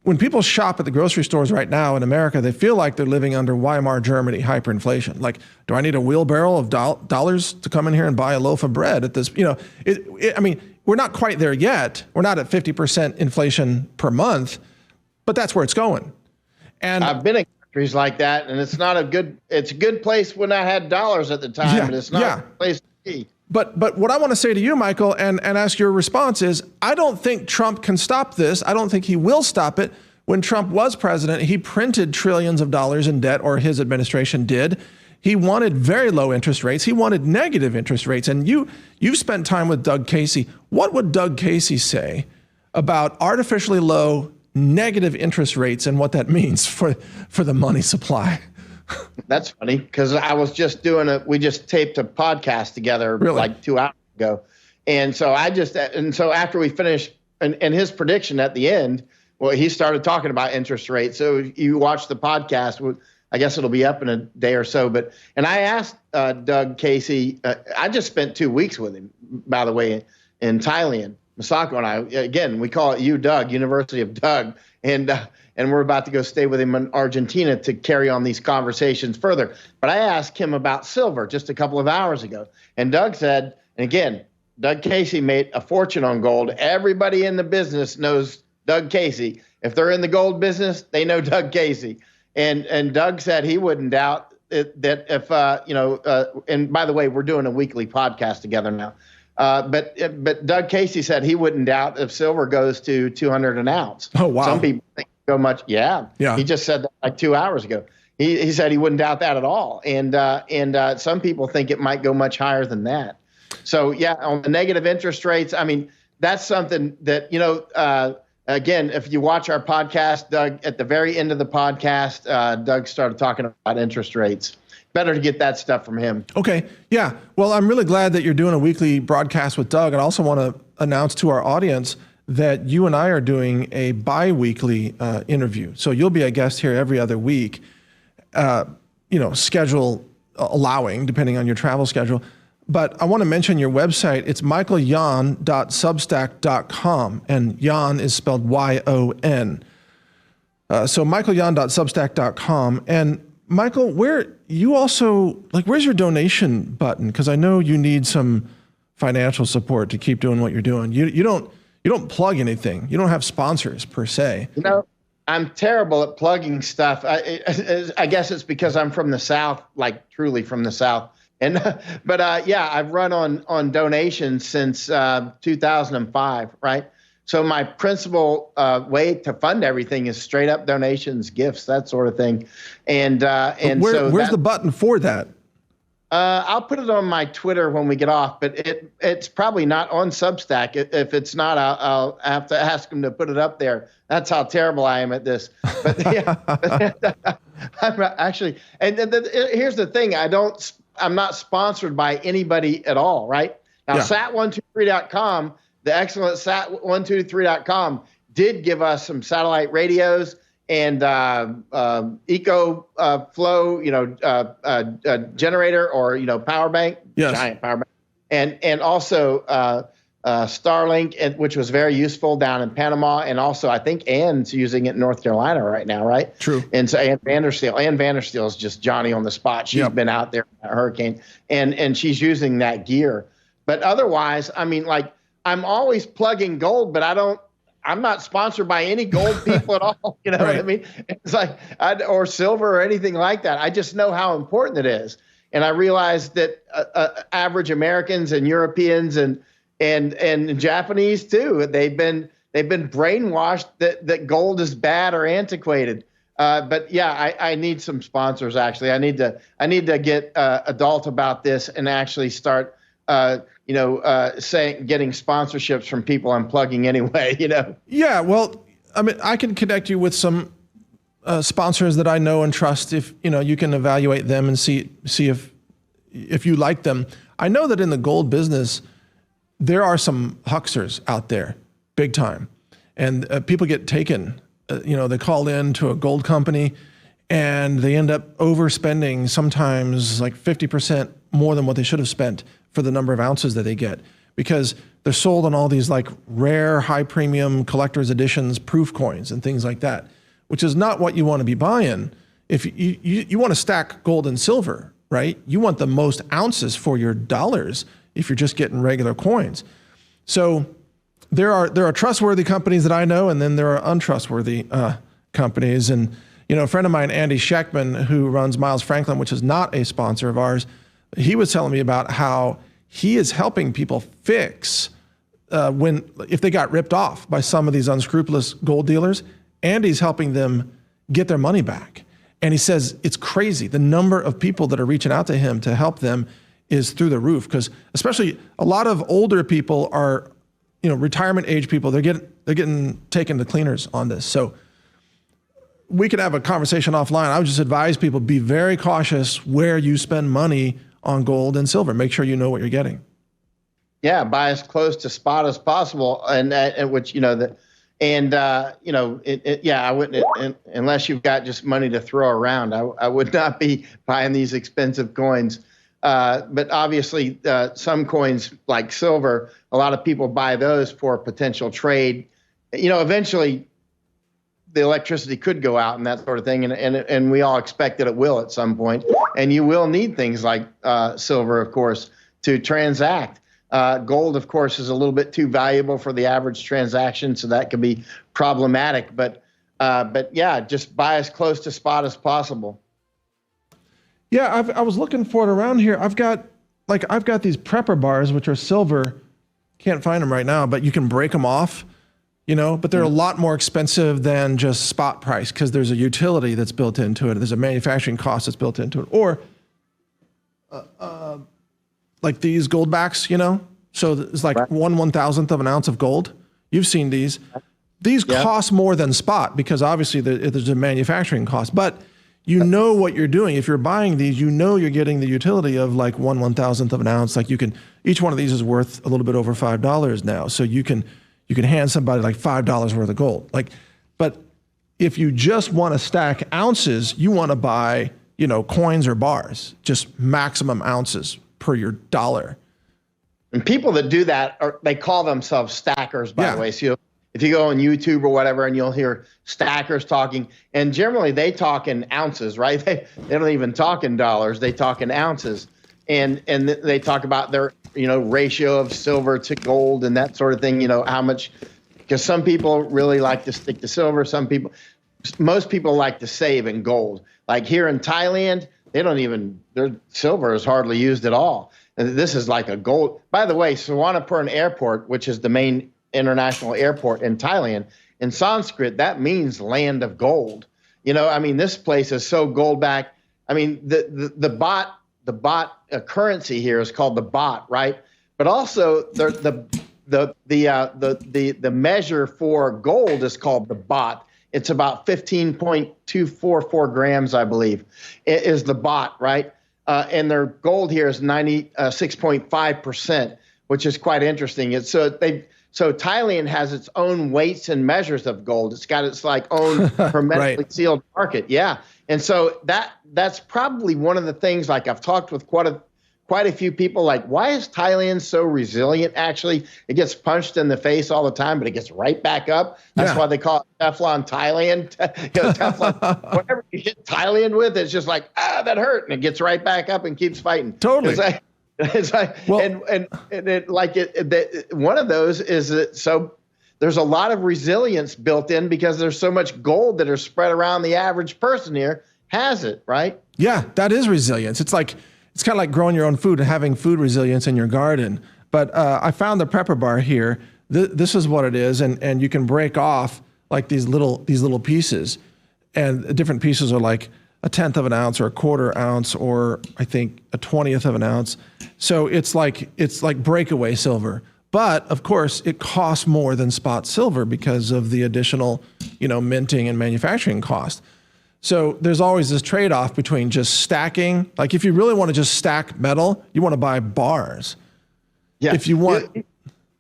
When people shop at the grocery stores right now in America, they feel like they're living under Weimar Germany hyperinflation. Like, do I need a wheelbarrow of dollars to come in here and buy a loaf of bread at this? I mean, we're not quite there yet. We're not at 50% inflation per month, but that's where it's going. And I've been in countries like that, and it's a good place when I had dollars at the time, but it's not a good place to be. But what I want to say to you, Michael, and ask your response is, I don't think Trump can stop this. I don't think he will stop it. When Trump was president, he printed trillions of dollars in debt, or his administration did. He wanted very low interest rates. He wanted negative interest rates. And you've spent time with Doug Casey. What would Doug Casey say about artificially low negative interest rates and what that means for the money supply? That's funny, because I was just we just taped a podcast together like 2 hours ago. And so after we finished, and his prediction at the end, well, he started talking about interest rates. So you watch the podcast, I guess it'll be up in a day or so. And I asked Doug Casey, I just spent 2 weeks with him, by the way, in Thailand. Masako and I, again, we call it UDoug, University of Doug. And we're about to go stay with him in Argentina to carry on these conversations further. But I asked him about silver just a couple of hours ago. And Doug said, and again, Doug Casey made a fortune on gold. Everybody in the business knows Doug Casey. If they're in the gold business, they know Doug Casey. And Doug said he wouldn't doubt that if, and by the way, we're doing a weekly podcast together now. But Doug Casey said he wouldn't doubt if silver goes to 200 an ounce. Oh, wow. Some people think so much. Yeah. He just said that like 2 hours ago. He said he wouldn't doubt that at all. And some people think it might go much higher than that. So yeah, on the negative interest rates, I mean, that's something that, again, if you watch our podcast, Doug, at the very end of the podcast, Doug started talking about interest rates. Better to get that stuff from him. Okay. Yeah. Well, I'm really glad that you're doing a weekly broadcast with Doug. And I also want to announce to our audience that you and I are doing a bi-weekly interview. So you'll be a guest here every other week, schedule allowing, depending on your travel schedule. But I want to mention your website. It's michaelyon.substack.com, and Yon is spelled Y-O-N. So michaelyon.substack.com. And Michael, where's your donation button? Because I know you need some financial support to keep doing what you're doing. You don't plug anything. You don't have sponsors per se. I'm terrible at plugging stuff. I guess it's because I'm from the South, like truly from the South. But I've run on donations since 2005, right? So my principal way to fund everything is straight up donations, gifts, that sort of thing. Where's the button for that? I'll put it on my Twitter when we get off, but it's probably not on Substack. If it's not, I'll have to ask them to put it up there. That's how terrible I am at this. But yeah, I'm actually, here's the thing. I'm not sponsored by anybody at all, right? Now, sat123.com, the excellent sat123.com did give us some satellite radios and eco flow, generator or, power bank, giant power bank. And also Starlink, which was very useful down in Panama. And also, I think Ann's using it in North Carolina right now, right? True. And so Ann Vandersteel is just Johnny on the spot. She's been out there in that hurricane, and she's using that gear. But otherwise, I mean, like, I'm always plugging gold, but I'm not sponsored by any gold people at all. You know what I mean? It's like, or silver or anything like that. I just know how important it is. And I realize that average Americans and Europeans and Japanese too, they've been brainwashed that gold is bad or antiquated. But yeah, I need some sponsors. Actually, I need to get adult about this and actually start, getting sponsorships from people I'm plugging anyway. Yeah. Well, I mean, I can connect you with some sponsors that I know and trust. If you can evaluate them and see if if you like them. I know that in the gold business, there are some hucksters out there, big time. And people get taken, they call in to a gold company and they end up overspending sometimes like 50% more than what they should have spent for the number of ounces that they get, because they're sold on all these like rare, high premium collector's editions, proof coins and things like that, which is not what you want to be buying. If you want to stack gold and silver, right? You want the most ounces for your dollars if you're just getting regular coins. So there are trustworthy companies that I know, and then there are untrustworthy companies. And a friend of mine, Andy Scheckman, who runs Miles Franklin, which is not a sponsor of ours, he was telling me about how he is helping people fix if they got ripped off by some of these unscrupulous gold dealers. Andy's helping them get their money back. And he says it's crazy. The number of people that are reaching out to him to help them is through the roof, because especially a lot of older people are, retirement age people, they're getting taken to cleaners on this. So we could have a conversation offline. I would just advise people, be very cautious where you spend money on gold and silver. Make sure you know what you're getting. Yeah, buy as close to spot as possible, I wouldn't, unless you've got just money to throw around. I would not be buying these expensive coins. But obviously, some coins like silver, a lot of people buy those for potential trade. Eventually, the electricity could go out and that sort of thing, and we all expect that it will at some point. And you will need things like silver, of course, to transact. Gold, of course, is a little bit too valuable for the average transaction, so that could be problematic. But yeah, just buy as close to spot as possible. Yeah, I was looking for it around here. I've got these prepper bars, which are silver. Can't find them right now, but you can break them off, but they're a lot more expensive than just spot price, because there's a utility that's built into it. There's a manufacturing cost that's built into it. Or like these gold backs, so it's like 1/1000th of an ounce of gold. You've seen these. These cost more than spot, because obviously there's a manufacturing cost, but what you're doing. If you're buying these, you're getting the utility of like 1/1000th of an ounce. Like each one of these is worth a little bit over $5 now. So you can hand somebody like $5 worth of gold. But if you just want to stack ounces, you want to buy, coins or bars, just maximum ounces per your dollar. And people that do that they call themselves stackers, by the way. So if you go on YouTube or whatever, and you'll hear stackers talking, and generally they talk in ounces, right? They don't even talk in dollars; they talk in ounces, and they talk about their ratio of silver to gold and that sort of thing. How much? Because some people really like to stick to silver. Most people like to save in gold. Like here in Thailand, their silver is hardly used at all. And this is like a gold. By the way, Suvarnabhumi Airport, which is the main international airport in Thailand, in Sanskrit, that means land of gold. This place is so gold backed. The baht currency here is called the baht, right? But also the measure for gold is called the baht. It's about 15.244 grams, I believe, is the baht, right? And their gold here is 96.5%, which is quite interesting. So Thailand has its own weights and measures of gold. It's got its own hermetically sealed market. Yeah. And so that's probably one of the things, I've talked with quite a few people, why is Thailand so resilient? Actually, it gets punched in the face all the time, but it gets right back up. That's why they call it Teflon Thailand. Teflon, whatever you hit Thailand with, it's just that hurt. And it gets right back up and keeps fighting. Totally. One of those is that there's a lot of resilience built in, because there's so much gold that are spread around. The average person here has it, right? Yeah, that is resilience. It's kind of like growing your own food and having food resilience in your garden. But I found the prepper bar here. This is what it is, and you can break off these little pieces, and different pieces are like 1/10 of an ounce or 1/4 ounce, or I think 1/20th of an ounce. So it's like breakaway silver. But of course, it costs more than spot silver because of the additional, minting and manufacturing cost. So there's always this trade-off between just stacking. Like if you really want to just stack metal, you want to buy bars. Yeah. If you want,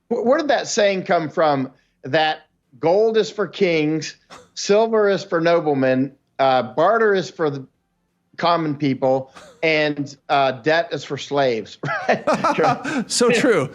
where did that saying come from? That gold is for kings, silver is for noblemen, barter is for the common people, and debt is for slaves. Right? So true.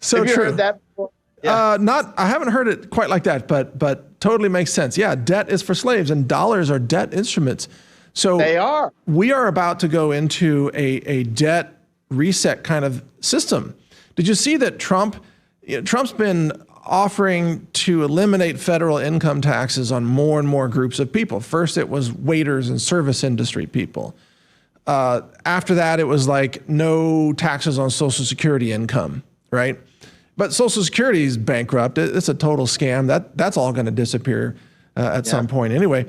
So have you true. heard that before? Yeah. I haven't heard it quite like that, but totally makes sense. Yeah, debt is for slaves, and dollars are debt instruments. So They are. We are about to go into a debt reset kind of system. Did you see that Trump's been offering to eliminate federal income taxes on more and more groups of people? First, it was waiters and service industry people. After that, it was like no taxes on Social Security income, right? But Social Security is bankrupt. It's a total scam. That's all going to disappear at some point anyway.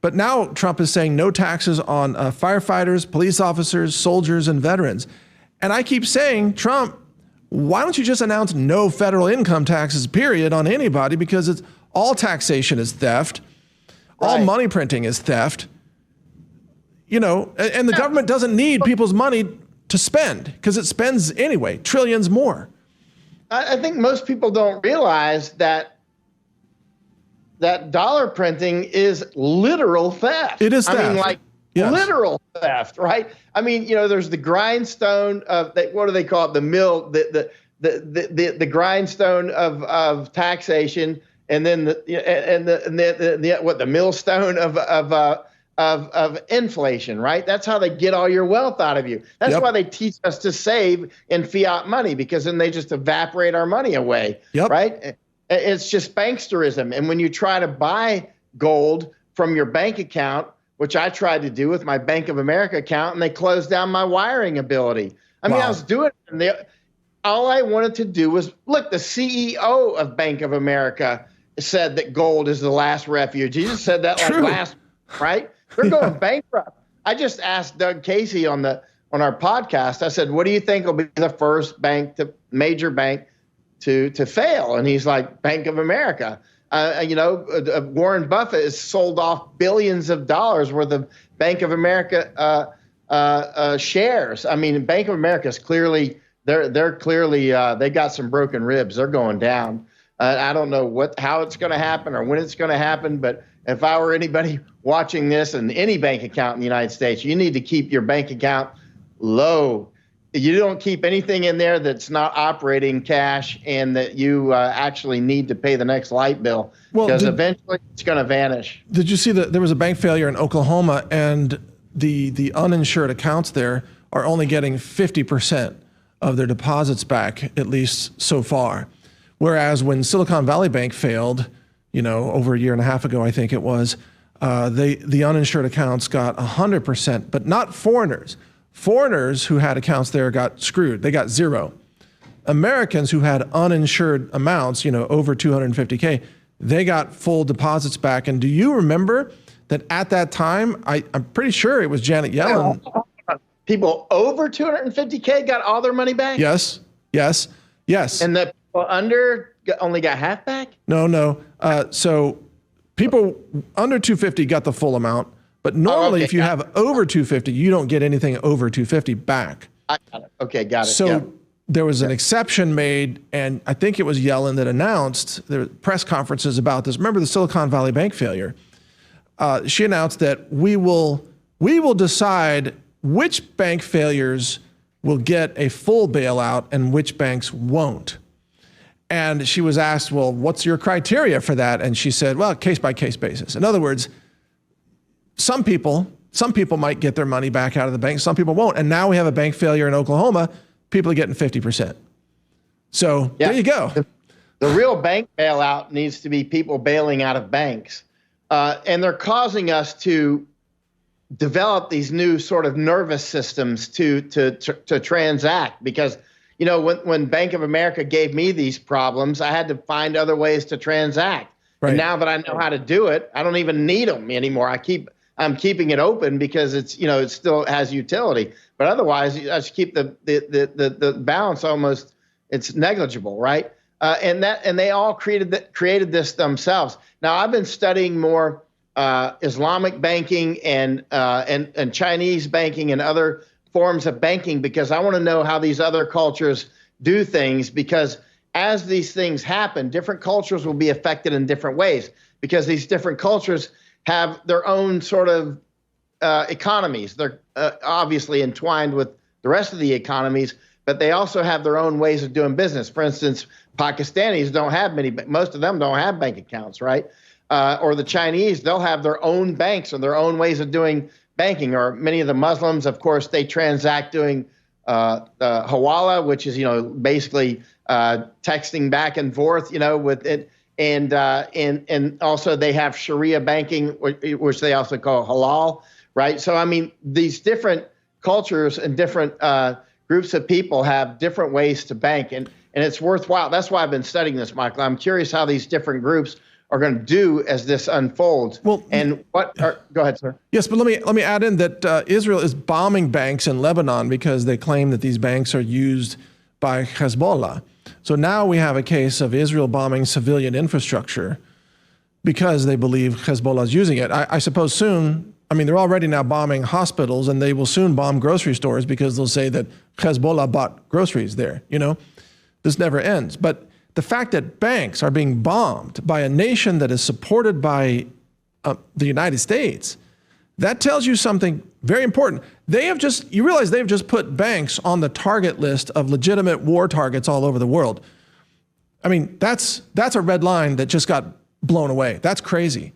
But now Trump is saying no taxes on firefighters, police officers, soldiers, and veterans. And I keep saying, Trump, why don't you just announce no federal income taxes, period, on anybody? Because it's all taxation is theft. All money printing is theft. You know, and the government doesn't need people's money to spend because it spends anyway, trillions more. I think most people don't realize that dollar printing is literal theft. It is theft. I mean, like literal theft, right? I mean, there's the grindstone of what do they call it? The mill, the grindstone of taxation, and then the millstone of inflation, right? That's how they get all your wealth out of you. That's why they teach us to save in fiat money, because then they just evaporate our money away, right? It's just banksterism. And when you try to buy gold from your bank account, which I tried to do with my Bank of America account, and they closed down my wiring ability. I mean, I was doing it, and all I wanted to do was, look, the CEO of Bank of America said that gold is the last refuge. He just said that right? They're going bankrupt. I just asked Doug Casey on our podcast. I said, "What do you think will be the first major bank to fail?" And he's like, "Bank of America." Warren Buffett has sold off billions of dollars worth of Bank of America shares. I mean, Bank of America is clearly they're clearly they got some broken ribs. They're going down. I don't know how it's going to happen or when it's going to happen, but if I were anybody watching this and any bank account in the United States, you need to keep your bank account low. You don't keep anything in there that's not operating cash and that you actually need to pay the next light bill, because eventually it's going to vanish. Did you see that there was a bank failure in Oklahoma, and the uninsured accounts there are only getting 50% of their deposits back, at least so far. Whereas when Silicon Valley Bank failed, over a year and a half ago, I think it was, the uninsured accounts got 100%, but not foreigners. Foreigners who had accounts there got screwed. They got zero. Americans who had uninsured amounts, over 250K, they got full deposits back. And do you remember that at that time, I'm pretty sure it was Janet Yellen. People over 250K got all their money back? Yes. And the people under only got half back? No. So people under 250 got the full amount, but normally if you have over 250, you don't get anything over 250 back. I got it. Okay, got it. So there was an exception made, and I think it was Yellen that announced, there were press conferences about this. Remember the Silicon Valley Bank failure? She announced that we will decide which bank failures will get a full bailout and which banks won't. And she was asked, well, what's your criteria for that? And she said, well, case-by-case basis. In other words, some people might get their money back out of the bank, some people won't. And now we have a bank failure in Oklahoma, people are getting 50%. So there you go. The real bank bailout needs to be people bailing out of banks. And they're causing us to develop these new sort of nervous systems to transact, because when Bank of America gave me these problems, I had to find other ways to transact. Right. And now that I know how to do it, I don't even need them anymore. I'm keeping it open because it's it still has utility. But otherwise, I just keep the balance almost, it's negligible, right? And they all created this themselves. Now I've been studying more Islamic banking and Chinese banking and other forms of banking, because I want to know how these other cultures do things, because as these things happen, different cultures will be affected in different ways, because these different cultures have their own sort of economies. They're obviously entwined with the rest of the economies, but they also have their own ways of doing business. For instance, Pakistanis don't have most of them don't have bank accounts, right? Or the Chinese, they'll have their own banks or their own ways of doing banking. Or many of the Muslims, of course, they transact doing hawala, which is, basically texting back and forth, with it. And also they have Sharia banking, which they also call halal, right? So, I mean, these different cultures and different groups of people have different ways to bank. And it's worthwhile. That's why I've been studying this, Michael. I'm curious how these different groups are going to do as this unfolds. Well, and go ahead, sir. Yes, but let me add in that Israel is bombing banks in Lebanon because they claim that these banks are used by Hezbollah. So now we have a case of Israel bombing civilian infrastructure because they believe Hezbollah is using it. I suppose soon, I mean, they're already now bombing hospitals, and they will soon bomb grocery stores because they'll say that Hezbollah bought groceries there. This never ends. But the fact that banks are being bombed by a nation that is supported by the United States, that tells you something very important. You realize they've just put banks on the target list of legitimate war targets all over the world. I mean, that's a red line that just got blown away. That's crazy.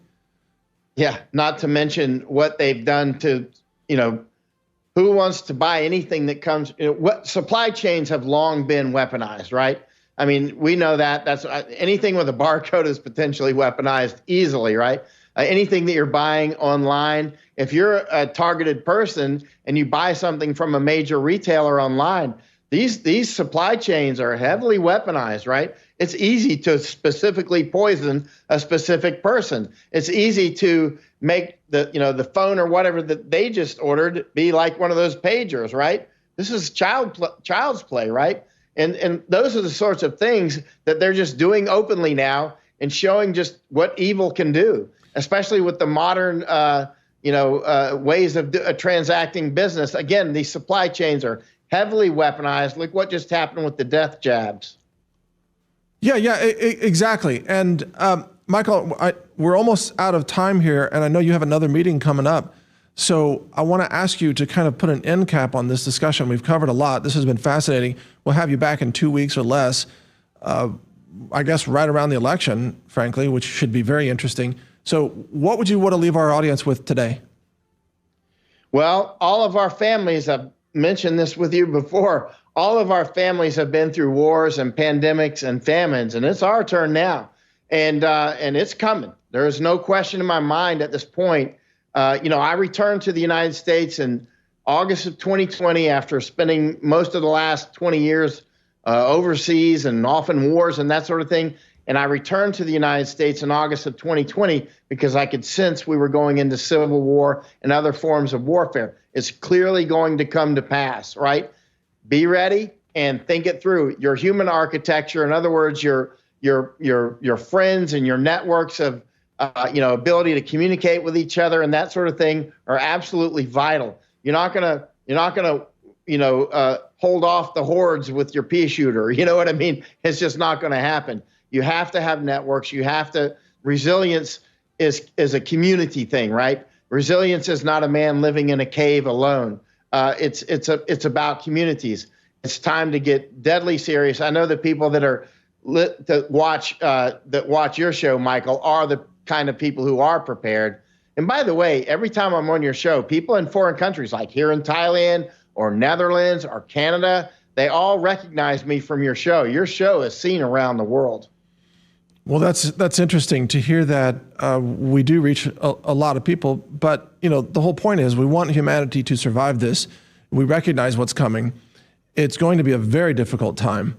Yeah, not to mention what they've done to, who wants to buy anything that comes, what supply chains have long been weaponized, right? I mean, we know that. That's anything with a barcode is potentially weaponized easily, right? Anything that you're buying online, if you're a targeted person and you buy something from a major retailer online, these supply chains are heavily weaponized, right? It's easy to specifically poison a specific person. It's easy to make the phone or whatever that they just ordered be like one of those pagers, right? This is child's play, right? And those are the sorts of things that they're just doing openly now and showing just what evil can do, especially with the modern, ways of transacting business. Again, these supply chains are heavily weaponized. Look what just happened with the death jabs. Yeah, exactly. And Michael, we're almost out of time here, and I know you have another meeting coming up. So I want to ask you to kind of put an end cap on this discussion. We've covered a lot. This has been fascinating. We'll have you back in 2 weeks or less, I guess right around the election, frankly, which should be very interesting. So what would you want to leave our audience with today? Well, all of our families, I've mentioned this with you before, all of our families have been through wars and pandemics and famines, and it's our turn now. And it's coming. There is no question in my mind at this point. I returned to the United States in August of 2020 after spending most of the last 20 years overseas and often wars and that sort of thing. And I returned to the United States in August of 2020 because I could sense we were going into civil war and other forms of warfare. It's clearly going to come to pass, right? Be ready and think it through. Your human architecture, in other words, your friends and your networks of ability to communicate with each other and that sort of thing are absolutely vital. You're not gonna hold off the hordes with your pea shooter. You know what I mean? It's just not going to happen. You have to have networks. You have to. Resilience is a community thing, right? Resilience is not a man living in a cave alone. It's about communities. It's time to get deadly serious. I know the people that watch your show, Michael, are the kind of people who are prepared. And by the way, every time I'm on your show, people in foreign countries like here in Thailand or Netherlands or Canada, they all recognize me from your show. Your show is seen around the world. Well, that's interesting to hear that we do reach a lot of people. But, the whole point is we want humanity to survive this. We recognize what's coming. It's going to be a very difficult time.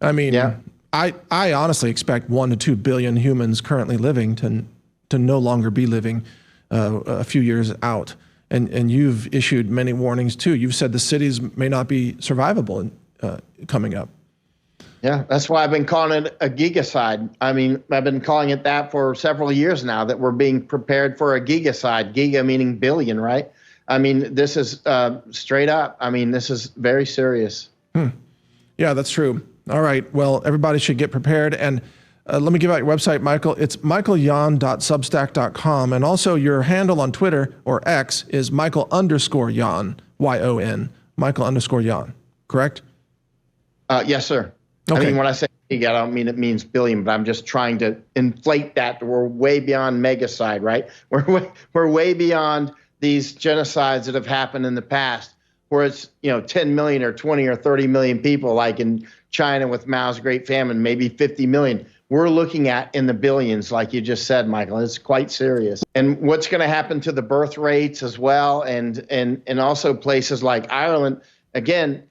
I mean, yeah. I honestly expect 1 to 2 billion humans currently living to no longer be living a few years out. And you've issued many warnings too. You've said the cities may not be survivable coming up. Yeah, that's why I've been calling it a gigacide. I mean, I've been calling it that for several years now, that we're being prepared for a gigacide. Giga meaning billion, right? I mean, this is straight up. I mean, this is very serious. Yeah, that's true. All right. Well, everybody should get prepared. And let me give out your website, Michael. It's michaelyon.substack.com. And also your handle on Twitter or X is Michael_Yon, Y-O-N, Michael_Yon, correct? Yes, sir. Okay. I mean, when I say giga, I don't mean it means billion, but I'm just trying to inflate that. We're way beyond megacide, right? We're way beyond these genocides that have happened in the past, where it's 10 million or 20 or 30 million people, like in China with Mao's Great Famine, maybe 50 million. We're looking at in the billions, like you just said, Michael. It's quite serious. And what's going to happen to the birth rates as well, and also places like Ireland, again.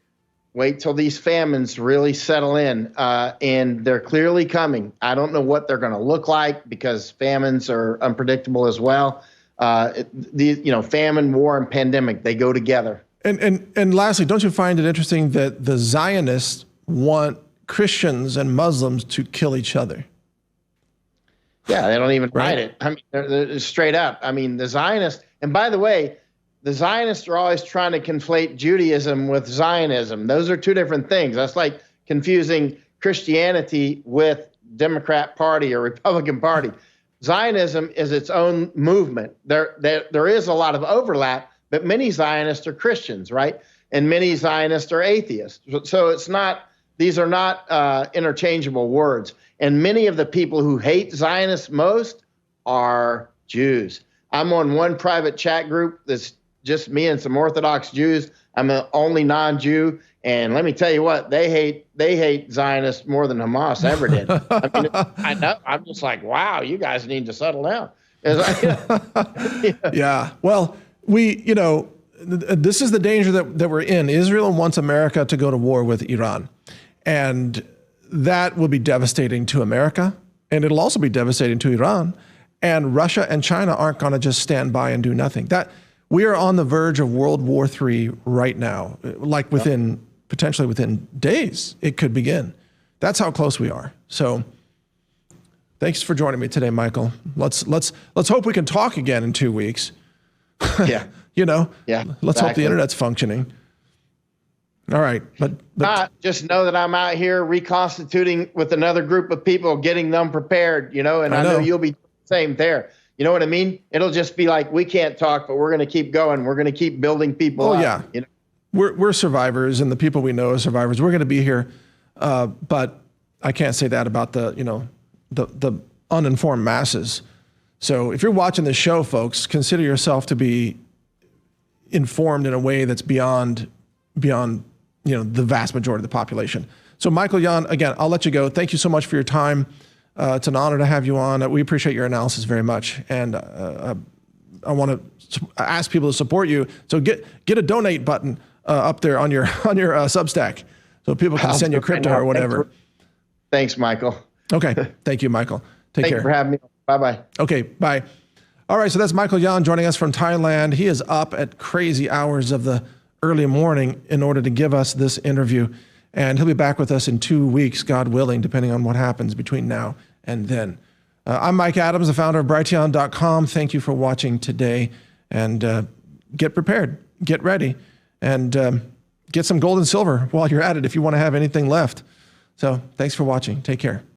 Wait till these famines really settle in, and they're clearly coming. I don't know what they're going to look like, because famines are unpredictable as well. Famine, war, and pandemic, they go together. And lastly, don't you find it interesting that the Zionists want Christians and Muslims to kill each other? Yeah, they don't even hide it. I mean, they're straight up. I mean, the Zionists, and by the way, the Zionists are always trying to conflate Judaism with Zionism. Those are two different things. That's like confusing Christianity with Democrat Party or Republican Party. Zionism is its own movement. There is a lot of overlap, but many Zionists are Christians, right? And many Zionists are atheists. So it's not; these are not interchangeable words. And many of the people who hate Zionists most are Jews. I'm on one private chat group that's just me and some Orthodox Jews. I'm the only non-Jew, and let me tell you what, they hate Zionists more than Hamas ever did. I mean, I know. I'm just like, wow, you guys need to settle down. Yeah. Well, this is the danger that we're in. Israel wants America to go to war with Iran, and that will be devastating to America, and it'll also be devastating to Iran. And Russia and China aren't going to just stand by and do nothing. We are on the verge of World War III right now, like potentially within days, it could begin. That's how close we are. So thanks for joining me today, Michael. Let's hope we can talk again in 2 weeks. Yeah. Yeah. Let's hope the exactly. internet's functioning. All right. But just know that I'm out here reconstituting with another group of people, getting them prepared, and I know you'll be the same there. You know what I mean? It'll just be like, we can't talk, but we're going to keep going. We're going to keep building people up. Yeah. We're survivors, and the people we know are survivors. We're going to be here. But I can't say that about the uninformed masses. So if you're watching this show, folks, consider yourself to be informed in a way that's beyond the vast majority of the population. So Michael Yon, again, I'll let you go. Thank you so much for your time. It's an honor to have you on. We appreciate your analysis very much. And I want to ask people to support you. So get a donate button up there on your Substack, so people can send you crypto or whatever. Thanks, Michael. Okay. Thank you, Michael. Take care. Thank you for having me. Bye-bye. Okay. Bye. All right. So that's Michael Yon joining us from Thailand. He is up at crazy hours of the early morning in order to give us this interview. And he'll be back with us in 2 weeks, God willing, depending on what happens between now and then. I'm Mike Adams, the founder of Brighteon.com. Thank you for watching today. And get prepared, get ready, and get some gold and silver while you're at it if you want to have anything left. So thanks for watching. Take care.